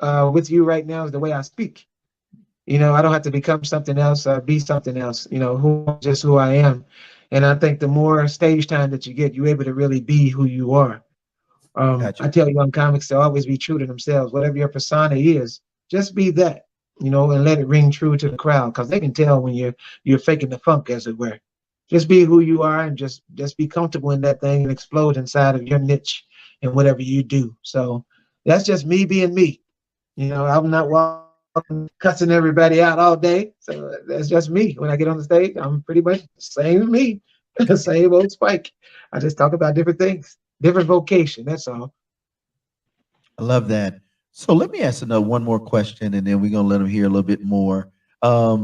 with you right now is the way I speak. I don't have to become something else or be something else. Just who I am. And I think the more stage time that you get, you're able to really be who you are. Gotcha. I tell young comics to always be true to themselves. Whatever your persona is, just be that, and let it ring true to the crowd, because they can tell when you're faking the funk, as it were. Just be who you are and just be comfortable in that thing and explode inside of your niche and whatever you do. So that's just me being me. I'm not walking, cussing everybody out all day. So that's just me. When I get on the stage, I'm pretty much the same as me, same old Spike. I just talk about different things, different vocation. That's all. I love that. So let me ask one more question, and then we're gonna let them hear a little bit more. For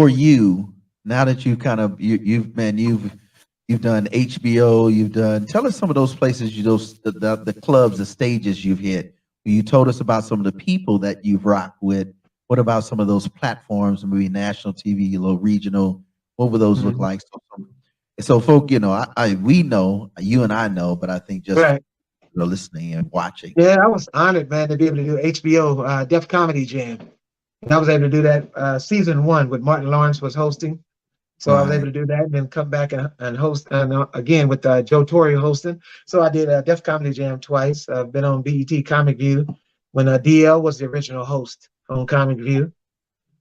you, now that you've kind of you've done HBO, tell us some of those places, the clubs, the stages you've hit. You told us about some of the people that you've rocked with. What about some of those platforms, maybe national TV, a little regional? What would those look like? So folk, we know, you and I know, but I think just right. Listening and watching. Yeah, I was honored, man, to be able to do HBO Def Comedy Jam. And I was able to do that season 1 with Martin Lawrence was hosting. So I was able to do that and then come back and host again with Joe Torre hosting. So I did Def Comedy Jam twice. I've been on BET Comic View when DL was the original host on Comic View.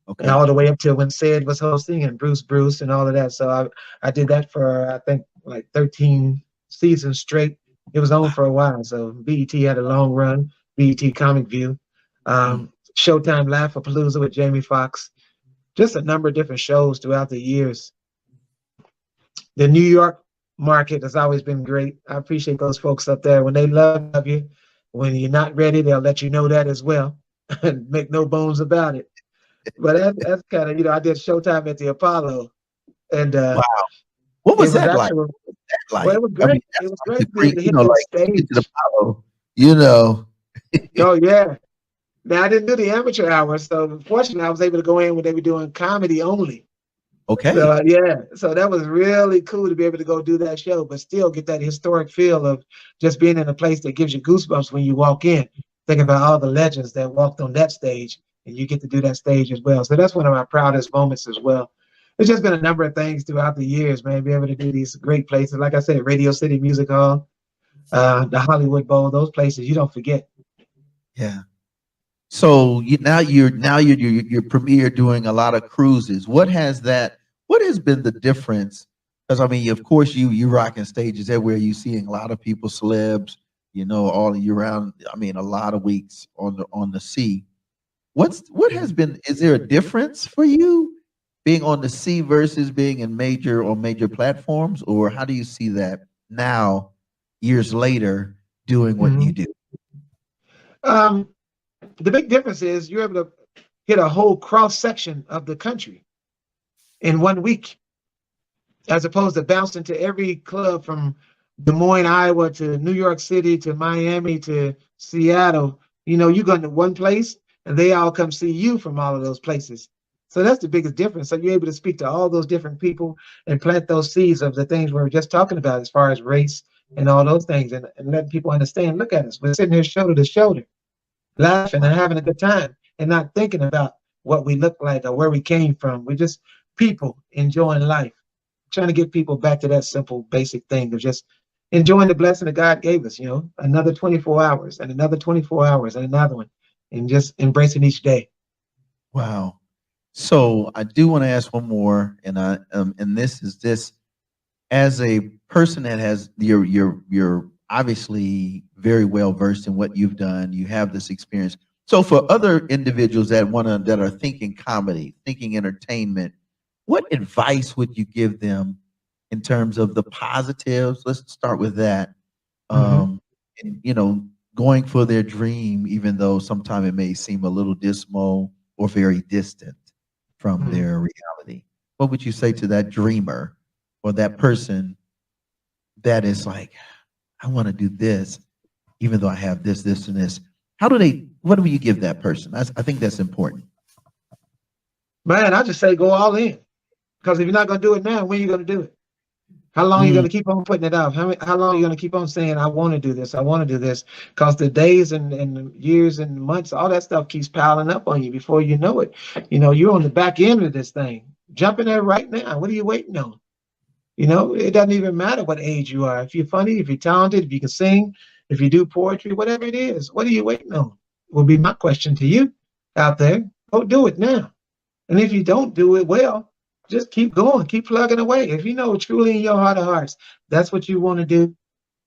Okay. And all the way up to when Sid was hosting and Bruce and all of that. So I did that for, I think, like 13 seasons straight. It was on for a while. So BET had a long run, BET Comic View. Showtime Laugh-A-Palooza with Jamie Foxx. Just a number of different shows throughout the years. The New York market has always been great. I appreciate those folks up there. When they love you, when you're not ready, they'll let you know that as well. And make no bones about it. But that's kind of, I did Showtime at the Apollo. And wow. What was that like? Well, it was great. It was great to be able to hit that stage. The Apollo, Oh, yeah. Now, I didn't do the amateur hour, so fortunately, I was able to go in when they were doing comedy only. Okay. So, so that was really cool to be able to go do that show, but still get that historic feel of just being in a place that gives you goosebumps when you walk in, thinking about all the legends that walked on that stage, and you get to do that stage as well. So that's one of my proudest moments as well. It's just been a number of things throughout the years, man, be able to do these great places. Like I said, Radio City Music Hall, the Hollywood Bowl, those places you don't forget. Yeah. So now you're premiere doing a lot of cruises. What has been the difference? Because I mean, of course, you rocking stages everywhere. You seeing a lot of people, celebs, all year round. I mean, a lot of weeks on the sea. What has been? Is there a difference for you being on the sea versus being in major platforms, or how do you see that now, years later, doing what you do? The big difference is you're able to hit a whole cross section of the country in 1 week, as opposed to bouncing to every club from Des Moines, Iowa to New York City to Miami to Seattle. You go to one place and they all come see you from all of those places. So that's the biggest difference. So you're able to speak to all those different people and plant those seeds of the things we were just talking about as far as race and all those things, and letting people understand, look at us. We're sitting here shoulder to shoulder, laughing and having a good time and not thinking about what we look like or where we came from. We're just people enjoying life, trying to get people back to that simple, basic thing of just enjoying the blessing that God gave us, another 24 hours and another 24 hours and another one, and just embracing each day. Wow. So I do want to ask one more, and this is this as a person that has you're obviously very well versed in what you've done. You have this experience. So for other individuals that are thinking comedy, thinking entertainment, what advice would you give them in terms of the positives? Let's start with that. Mhm. And, going for their dream, even though sometimes it may seem a little dismal or very distant from Mhm. their reality. What would you say to that dreamer or that person that is like, I want to do this, even though I have this, this, and this? What do you give that person? I think that's important. Man, I just say go all in. Because if you're not going to do it now, when are you going to do it? How long are you going Mm, to keep on putting it off? How long are you going to keep on saying, I want to do this, I want to do this? Because the days and the years and months, all that stuff keeps piling up on you before you know it. You're on the back end of this thing. Jump in there right now. What are you waiting on? It doesn't even matter what age you are. If you're funny, if you're talented, if you can sing, if you do poetry, whatever it is, what are you waiting on? Will be my question to you out there. Go do it now. And if you don't do it well, just keep going, keep plugging away. If you know truly in your heart of hearts, that's what you want to do,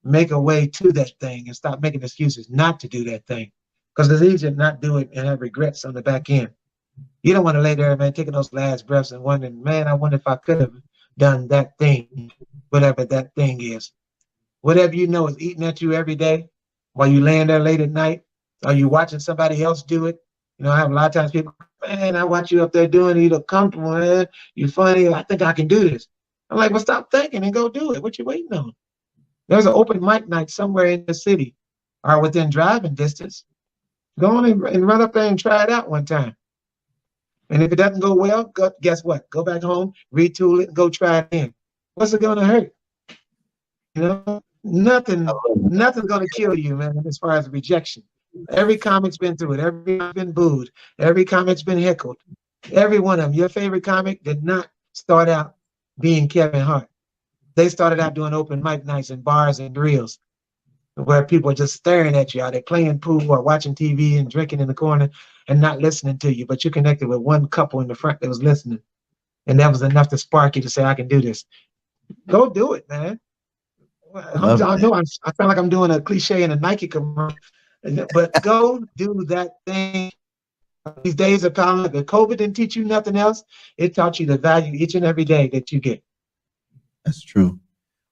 make a way to that thing and stop making excuses not to do that thing. Because it's easier to not do it and have regrets on the back end. You don't want to lay there, man, taking those last breaths and wondering, man, I wonder if I could have done that thing, whatever that thing is. Whatever you know is eating at you every day while you laying there late at night. Are you watching somebody else do it? I have a lot of times people, man, I watch you up there doing it. You look comfortable, man. You funny. I think I can do this. I'm like, well, stop thinking and go do it. What you waiting on? There's an open mic night somewhere in the city or within driving distance. Go on and run up there and try it out one time. And if it doesn't go well, guess what? Go back home, retool it, and go try it again. What's it going to hurt? Nothing's going to kill you, man, as far as rejection. Every comic's been through it. Everybody's been booed. Every comic's been heckled. Every one of them. Your favorite comic did not start out being Kevin Hart. They started out doing open mic nights in bars and grills where people are just staring at you. Are they playing pool or watching TV and drinking in the corner and not listening to you? But you connected with one couple in the front that was listening. And that was enough to spark you to say, I can do this. Go do it, man. I love that. know I sound like I'm doing a cliche in a Nike commercial, but go do that thing. These days are piling up. If COVID didn't teach you nothing else, it taught you the value each and every day that you get. That's true.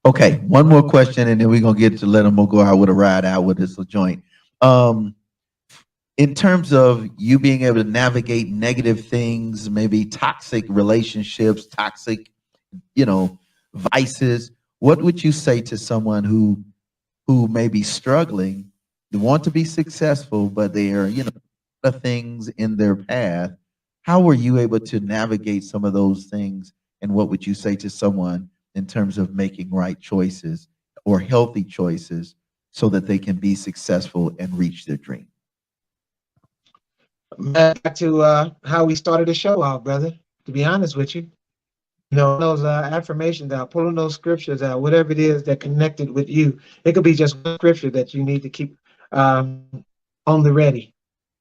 Okay, one more question, and then we're gonna get to let them go out with a ride out with this joint. In terms of you being able to navigate negative things, maybe toxic relationships, toxic, vices, what would you say to someone who may be struggling, they want to be successful, but they are, the things in their path? How were you able to navigate some of those things? And what would you say to someone in terms of making right choices or healthy choices so that they can be successful and reach their dream? Back to how we started the show out, brother, to be honest with you. Those affirmations out, pulling those scriptures out, whatever it is that connected with you. It could be just one scripture that you need to keep on the ready,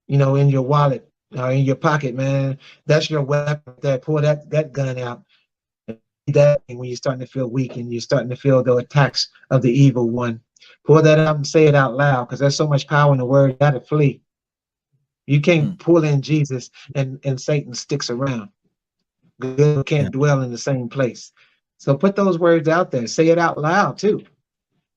in your wallet or in your pocket, man. That's your weapon there. Pull that gun out. That when you're starting to feel weak and you're starting to feel the attacks of the evil one. Pull that out and say it out loud, because there's so much power in the word. You gotta flee. You can't pull in Jesus and Satan sticks around. Good can't dwell in the same place. So put those words out there. Say it out loud too.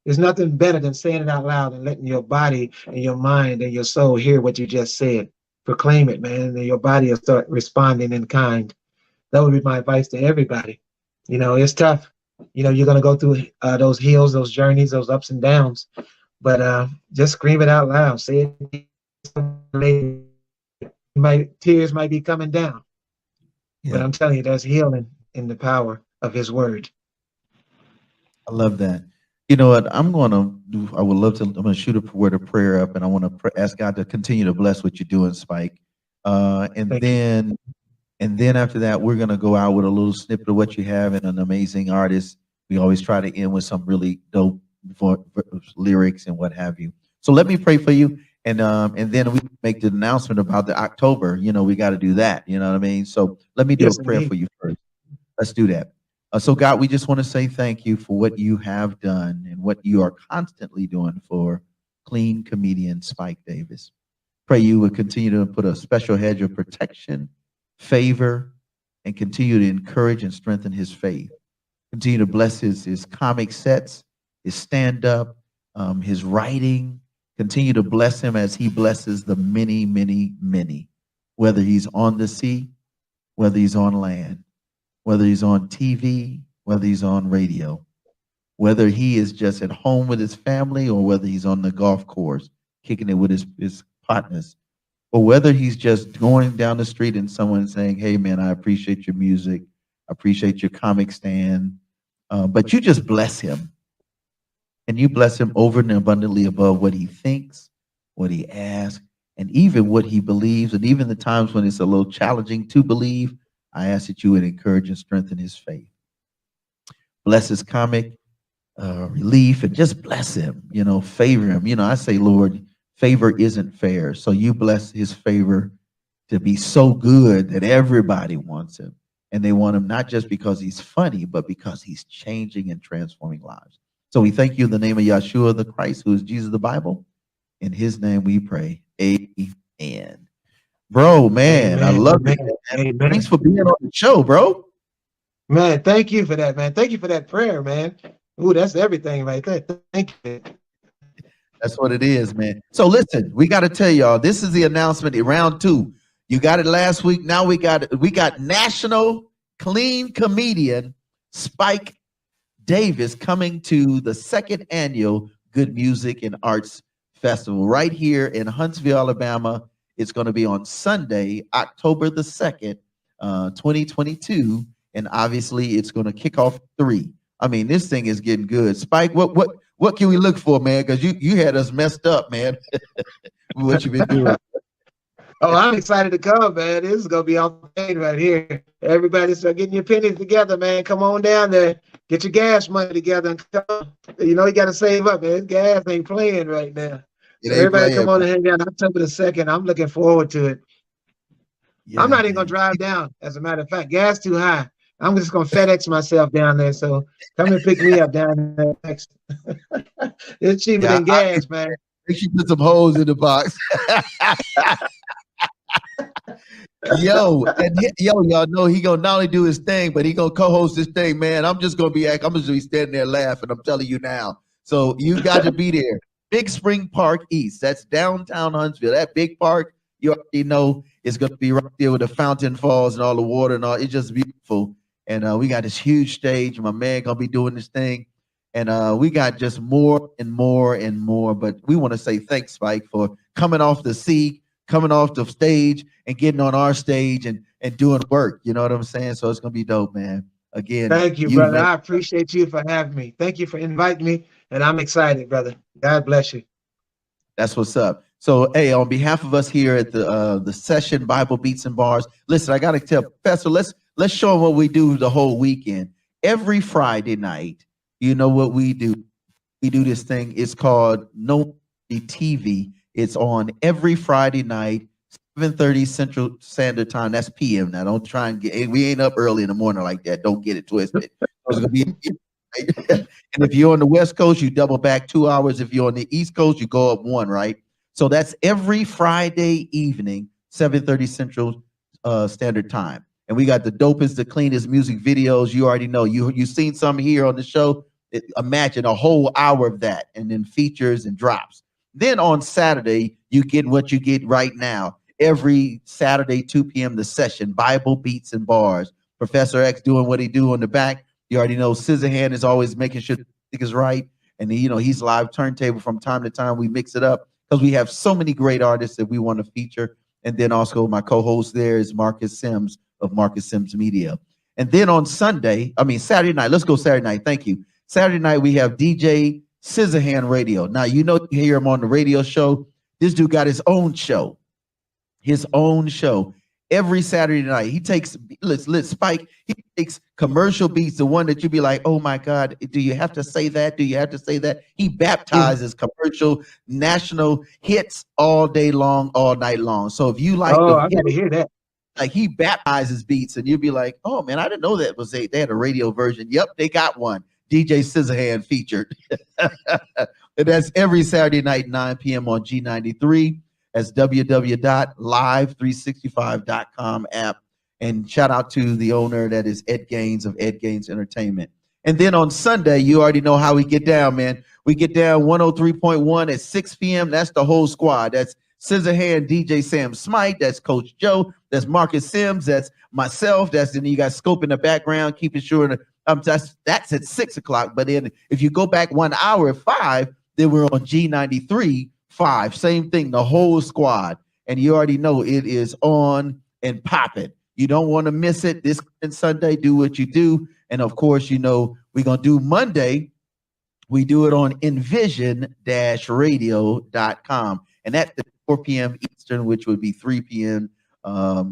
There's nothing better than saying it out loud and letting your body and your mind and your soul hear what you just said. Proclaim it, man, and your body will start responding in kind. That would be my advice to everybody. It's tough. You're going to go through those hills, those journeys, those ups and downs. But just scream it out loud. Say it. Tears might be coming down. Yeah. But I'm telling you, there's healing in the power of his word. I love that. You know what? I'm going to shoot a word of prayer up, and I want to ask God to continue to bless what you're doing, Spike. And then after that, we're going to go out with a little snippet of what you have and an amazing artist. We always try to end with some really dope lyrics and what have you. So let me pray for you, And then we make the announcement about the October. We got to do that. You know what I mean? So let me do Yes, a prayer indeed. for you first. Let's do that. So God, we just want to say thank you for what you have done and what you are constantly doing for clean comedian Spike Davis. Pray you would continue to put a special hedge of protection, favor, and continue to encourage and strengthen his faith. Continue to bless his comic sets, his stand-up, his writing. Continue to bless him as he blesses the many, many, many, whether he's on the sea, whether he's on land, whether he's on TV, whether he's on radio, whether he is just at home with his family or whether he's on the golf course kicking it with his partners, or whether he's just going down the street and someone saying, hey, man, I appreciate your music. I appreciate your comic stand. But you just bless him. And you bless him over and abundantly above what he thinks, what he asks, and even what he believes. And even the times when it's a little challenging to believe, I ask that you would encourage and strengthen his faith. Bless his comic relief and just bless him, favor him. I say, Lord, favor isn't fair. So you bless his favor to be so good that everybody wants him. And they want him not just because he's funny, but because he's changing and transforming lives. So we thank you in the name of Yeshua the Christ, who is Jesus the Bible. In his name we pray. Amen. Bro, man, Amen. I love it. Amen. Thanks for being on the show, bro. Man, thank you for that, man. Thank you for that prayer, man. Ooh, that's everything right there. Thank you. That's what it is, man. So listen, we got to tell y'all, this is the announcement in round 2. You got it last week. Now we got national clean comedian Spike Davis coming to the 2nd annual Good Music and Arts Festival right here in Huntsville, Alabama. It's going to be on Sunday, October the 2nd, 2022. And obviously it's going to kick off 3. I mean, this thing is getting good. Spike, what can we look for, man? Because you had us messed up, man. What you been doing? Oh, I'm excited to come, man. This is going to be on the right here. Everybody start getting your pennies together, man. Come on down there. Get your gas money together and come. You got to save up, man. Gas ain't playing right now. So everybody come on and hang out October the 2nd. I'm looking forward to it. Yeah, I'm not even going to drive down. As a matter of fact, gas too high. I'm just going to FedEx myself down there. So come and pick me up down there next. It's cheaper than gas, man. Make sure you put some holes in the box. Y'all know he gonna not only do his thing, but he gonna co-host this thing, man. I'm just gonna be standing there laughing. I'm telling you now. So you got to be there. Big Spring Park East. That's downtown Huntsville. That big park, you already know it's gonna be right there with the fountain falls and all the water and all. It's just beautiful. And we got this huge stage. My man gonna be doing this thing. And we got just more and more and more. But we want to say thanks, Spike, for coming off the sea, coming off the stage and getting on our stage and doing work. You know what I'm saying? So it's going to be dope, man. Again. Thank you, brother. I appreciate you for having me. Thank you for inviting me. And I'm excited, brother. God bless you. That's what's up. So, hey, on behalf of us here at the session, Bible Beats and Bars, listen, I got to tell Professor, let's show them what we do the whole weekend. Every Friday night, you know what we do? We do this thing. It's called No TV. It's on every Friday night, 7:30 Central Standard Time. That's PM. Now, don't try and we ain't up early in the morning like that. Don't get it twisted. It's gonna be, and if you're on the West Coast, you double back 2 hours. If you're on the East Coast, you go up 1, right? So that's every Friday evening, 7:30 Central Standard Time. And we got the dopest, the cleanest music videos. You already know. You've seen some here on the show. Imagine a whole hour of that, and then features and drops. Then on Saturday, you get what you get right now. Every Saturday, 2 p.m., the session, Bible Beats and Bars. Professor X doing what he do on the back. You already know Scissorhand is always making sure the thing is right. And, he's live turntable from time to time. We mix it up because we have so many great artists that we want to feature. And then also my co-host there is Marcus Sims of Marcus Sims Media. And then on Saturday night, let's go Saturday night. Thank you. Saturday night, we have DJ Scissorhand Radio. Now, you hear him on the radio show. This dude got his own show. Every Saturday night. He takes, let's Spike, he commercial beats, the one that you be like, oh my God, do you have to say that? Do you have to say that? He baptizes commercial national hits all day long, all night long. So if you like Oh, the I got to hear that. like he baptizes beats, and you'll be like, oh man, I didn't know that was they had a radio version. Yep, they got one. DJ Scissorhand featured. And that's every Saturday night, 9 p.m. on G93. That's www.live365.com app. And shout out to the owner, that is Ed Gaines of Ed Gaines Entertainment. And then on Sunday, you already know how we get down, man. We get down 103.1 at 6 p.m. That's the whole squad. That's Scissorhand, DJ Sam Smite. That's Coach Joe. That's Marcus Sims. That's myself. That's then you got Scope in the background, keeping sure that's at 6 o'clock. But then if you go back 1 hour at 5, then we're on G93 5. Same thing, the whole squad. And you already know it is on and popping. You don't want to miss it. This Sunday, do what you do. And of course, you know, we're going to do Monday. We do it on envision-radio.com. And that's at 4 p.m. Eastern, which would be 3 p.m.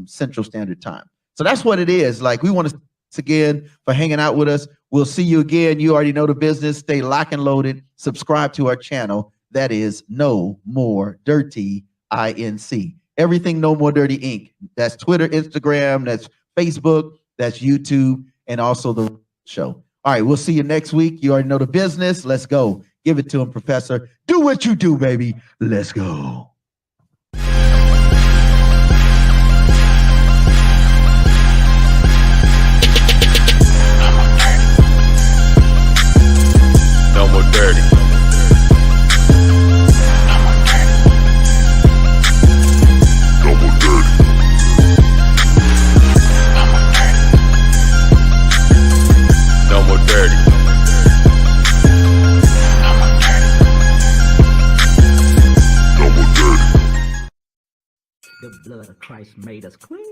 Central Standard Time. So that's what it is. Like, we want to thanks again for hanging out with us. We'll see you again. You already know the business. Stay locked and loaded. Subscribe to our channel. That is No More Dirty INC. Everything No More Dirty Inc. That's Twitter, Instagram, that's Facebook, that's YouTube, and also the show. All right, we'll see you next week. You already know the business. Let's go. Give it to him, Professor. Do what you do, baby. Let's go. No more dirty. No more dirty. No more dirty. No more dirty. The blood of Christ made us clean.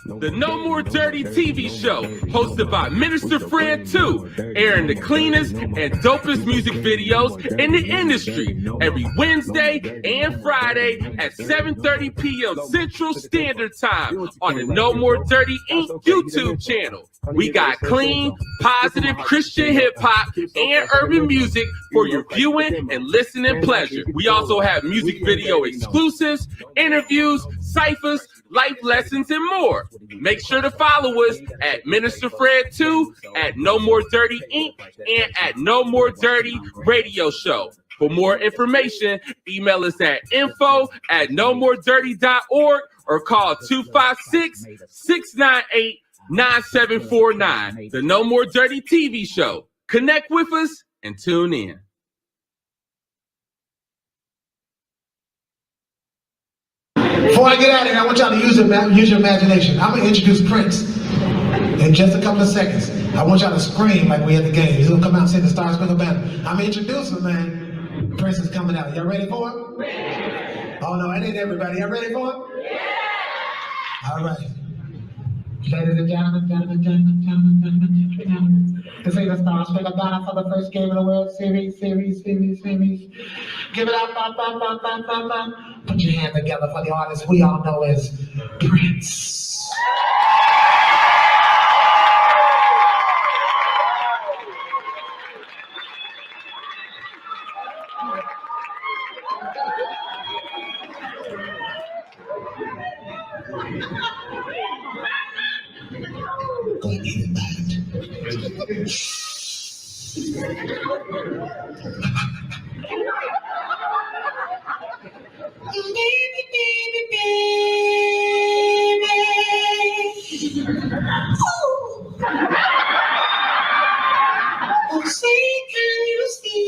The No More Dirty TV show, hosted by Minister Fred 2, airing the cleanest and dopest music videos in the industry every Wednesday and Friday at 7:30 p.m. Central Standard Time on the No More Dirty Inc. YouTube channel. We got clean, positive Christian hip-hop and urban music for your viewing and listening pleasure. We also have music video exclusives, interviews, ciphers, life lessons, and more. Make sure to follow us at Minister Fred 2, at No More Dirty Inc., and at No More Dirty Radio Show. For more information, email us at info@nomoredirty.org or call 256-698-9749. The No More Dirty TV show. Connect with us and tune in. Before I get out of here, I want y'all to use your imagination. I'm going to introduce Prince in just a couple of seconds. I want y'all to scream like we at the game. He's going to come out and sing the Star Spangled Banner. I'm going to introduce him, man. Prince is coming out. Y'all ready for him? Yeah. Oh, no, it ain't everybody. Y'all ready for him? Yeah. All right. Ladies and gentlemen, this ain't the Star Spangled Banner for the first game of the World Series. Give it up, Put your hands together for the artist we all know as Prince. Go and get it back. Say, can you see?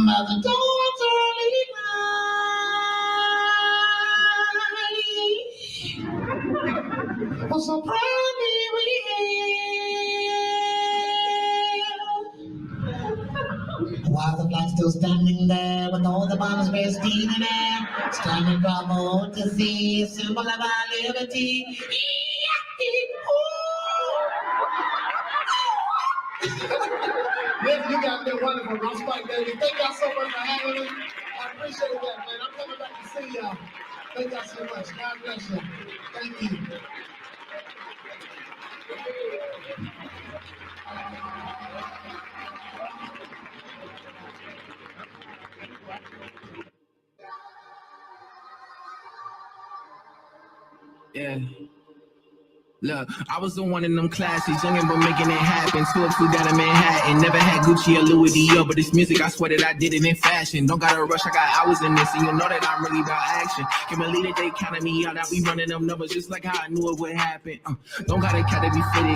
But the doors early night. Oh, so proudly we hail. While the flag still standing there with all the bombs resting in air, standing bravo to see, symbol of our liberty. Listen, you guys been wonderful. I'm Spike, baby. Thank y'all so much for having me. appreciate that, man. I'm coming back to see y'all. Thank y'all so much. God bless you. Thank you. Yeah. Look, I was the one in them classes, youngin' but making it happen. 202 down in Manhattan, never had Gucci or Louis Dior, but this music, I swear that I did it in fashion. Don't gotta rush, I got hours in this, and you know that I'm really about action. Can believe that they counted me out, I be running them numbers just like how I knew it would happen. Don't gotta count to be fitted,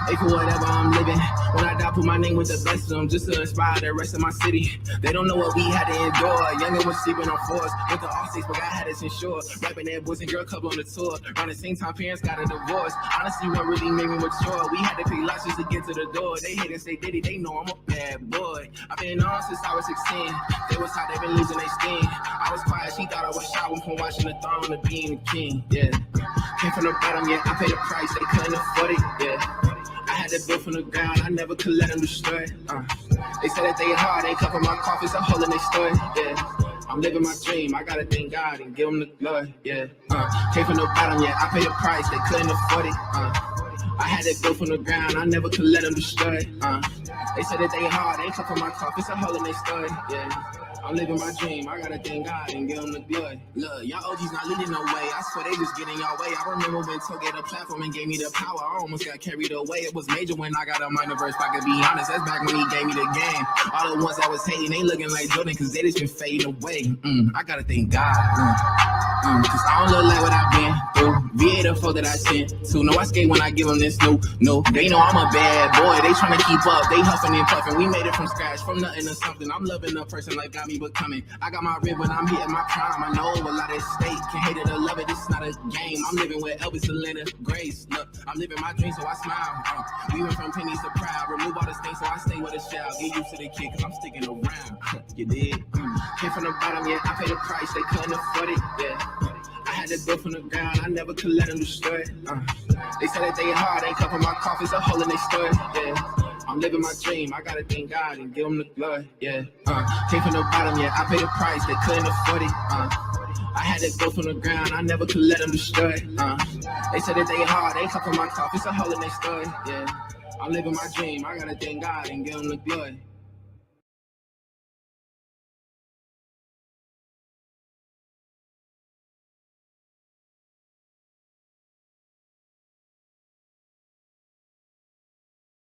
they for whatever I'm living. When I die, put my name with the best of them, just to inspire the rest of my city. They don't know what we had to endure. Youngin' was sleeping on floors, with the all-states, but God had us insured. Rapping that Boys and Girl Club on the tour, around the same time parents got a divorce. Honestly, what really made me mature, we had to pay lots just to get to the door. They hate and say Diddy, they know I'm a bad boy. I've been on since I was 16. They was how they been losing their steam. I was quiet, she thought I was shy from watching the throne to being the king. Yeah, came from the bottom, yeah, I paid the price, they couldn't afford it. Yeah, I had to build from the ground, I never could let them destroy it. They said that they hard, they cover my coffins, a hole in their story. Yeah, I'm living my dream, I gotta thank God and give him the glory, yeah. Came from the bottom, yeah, I paid the price, they couldn't afford it. I had it built from the ground, I never could let them destroy it. They said that they hard, they cover my coffins, a hole in their story, yeah. I'm living my dream, I gotta thank God and give him the glory. Look, y'all OGs not leading no way, I swear they just getting y'all way. I remember when Toe gave the platform and gave me the power, I almost got carried away. It was major when I got a minor verse, if I could be honest, that's back when he gave me the game. All the ones that was hating, they looking like Jordan, cause they just been fading away. I gotta thank God, cause I don't look like what I've been through. VA the foe that I sent to, no I skate when I give them this new. They know I'm a bad boy, they tryna keep up, they huffing and puffing. We made it from scratch, from nothing to something. I'm loving a person like got me becoming. I got my rib when I'm hitting my prime. I know a lot at stake, can hate it or love it, it's not a game. I'm living with Elvis, Selena, Grace. Look, I'm living my dream, so I smile. We went from pennies to proud, remove all the things, so I stay with a shout. Get used to the kid, cause I'm sticking around. You did? Came from the bottom, yeah, I paid the price, they couldn't afford it, yeah. I had to build from the ground, I never could let them destroy it. They said that they hard, they cover my coffins, a hole in their story, yeah. I'm living my dream, I gotta thank God and give him the glory, yeah. Came from the bottom, yeah, I paid the price, they couldn't afford it. I had to go from the ground, I never could let them destroy it. They said that they hard, they cover my coffins, a hole in their story, yeah. I'm living my dream, I gotta thank God and give him the glory.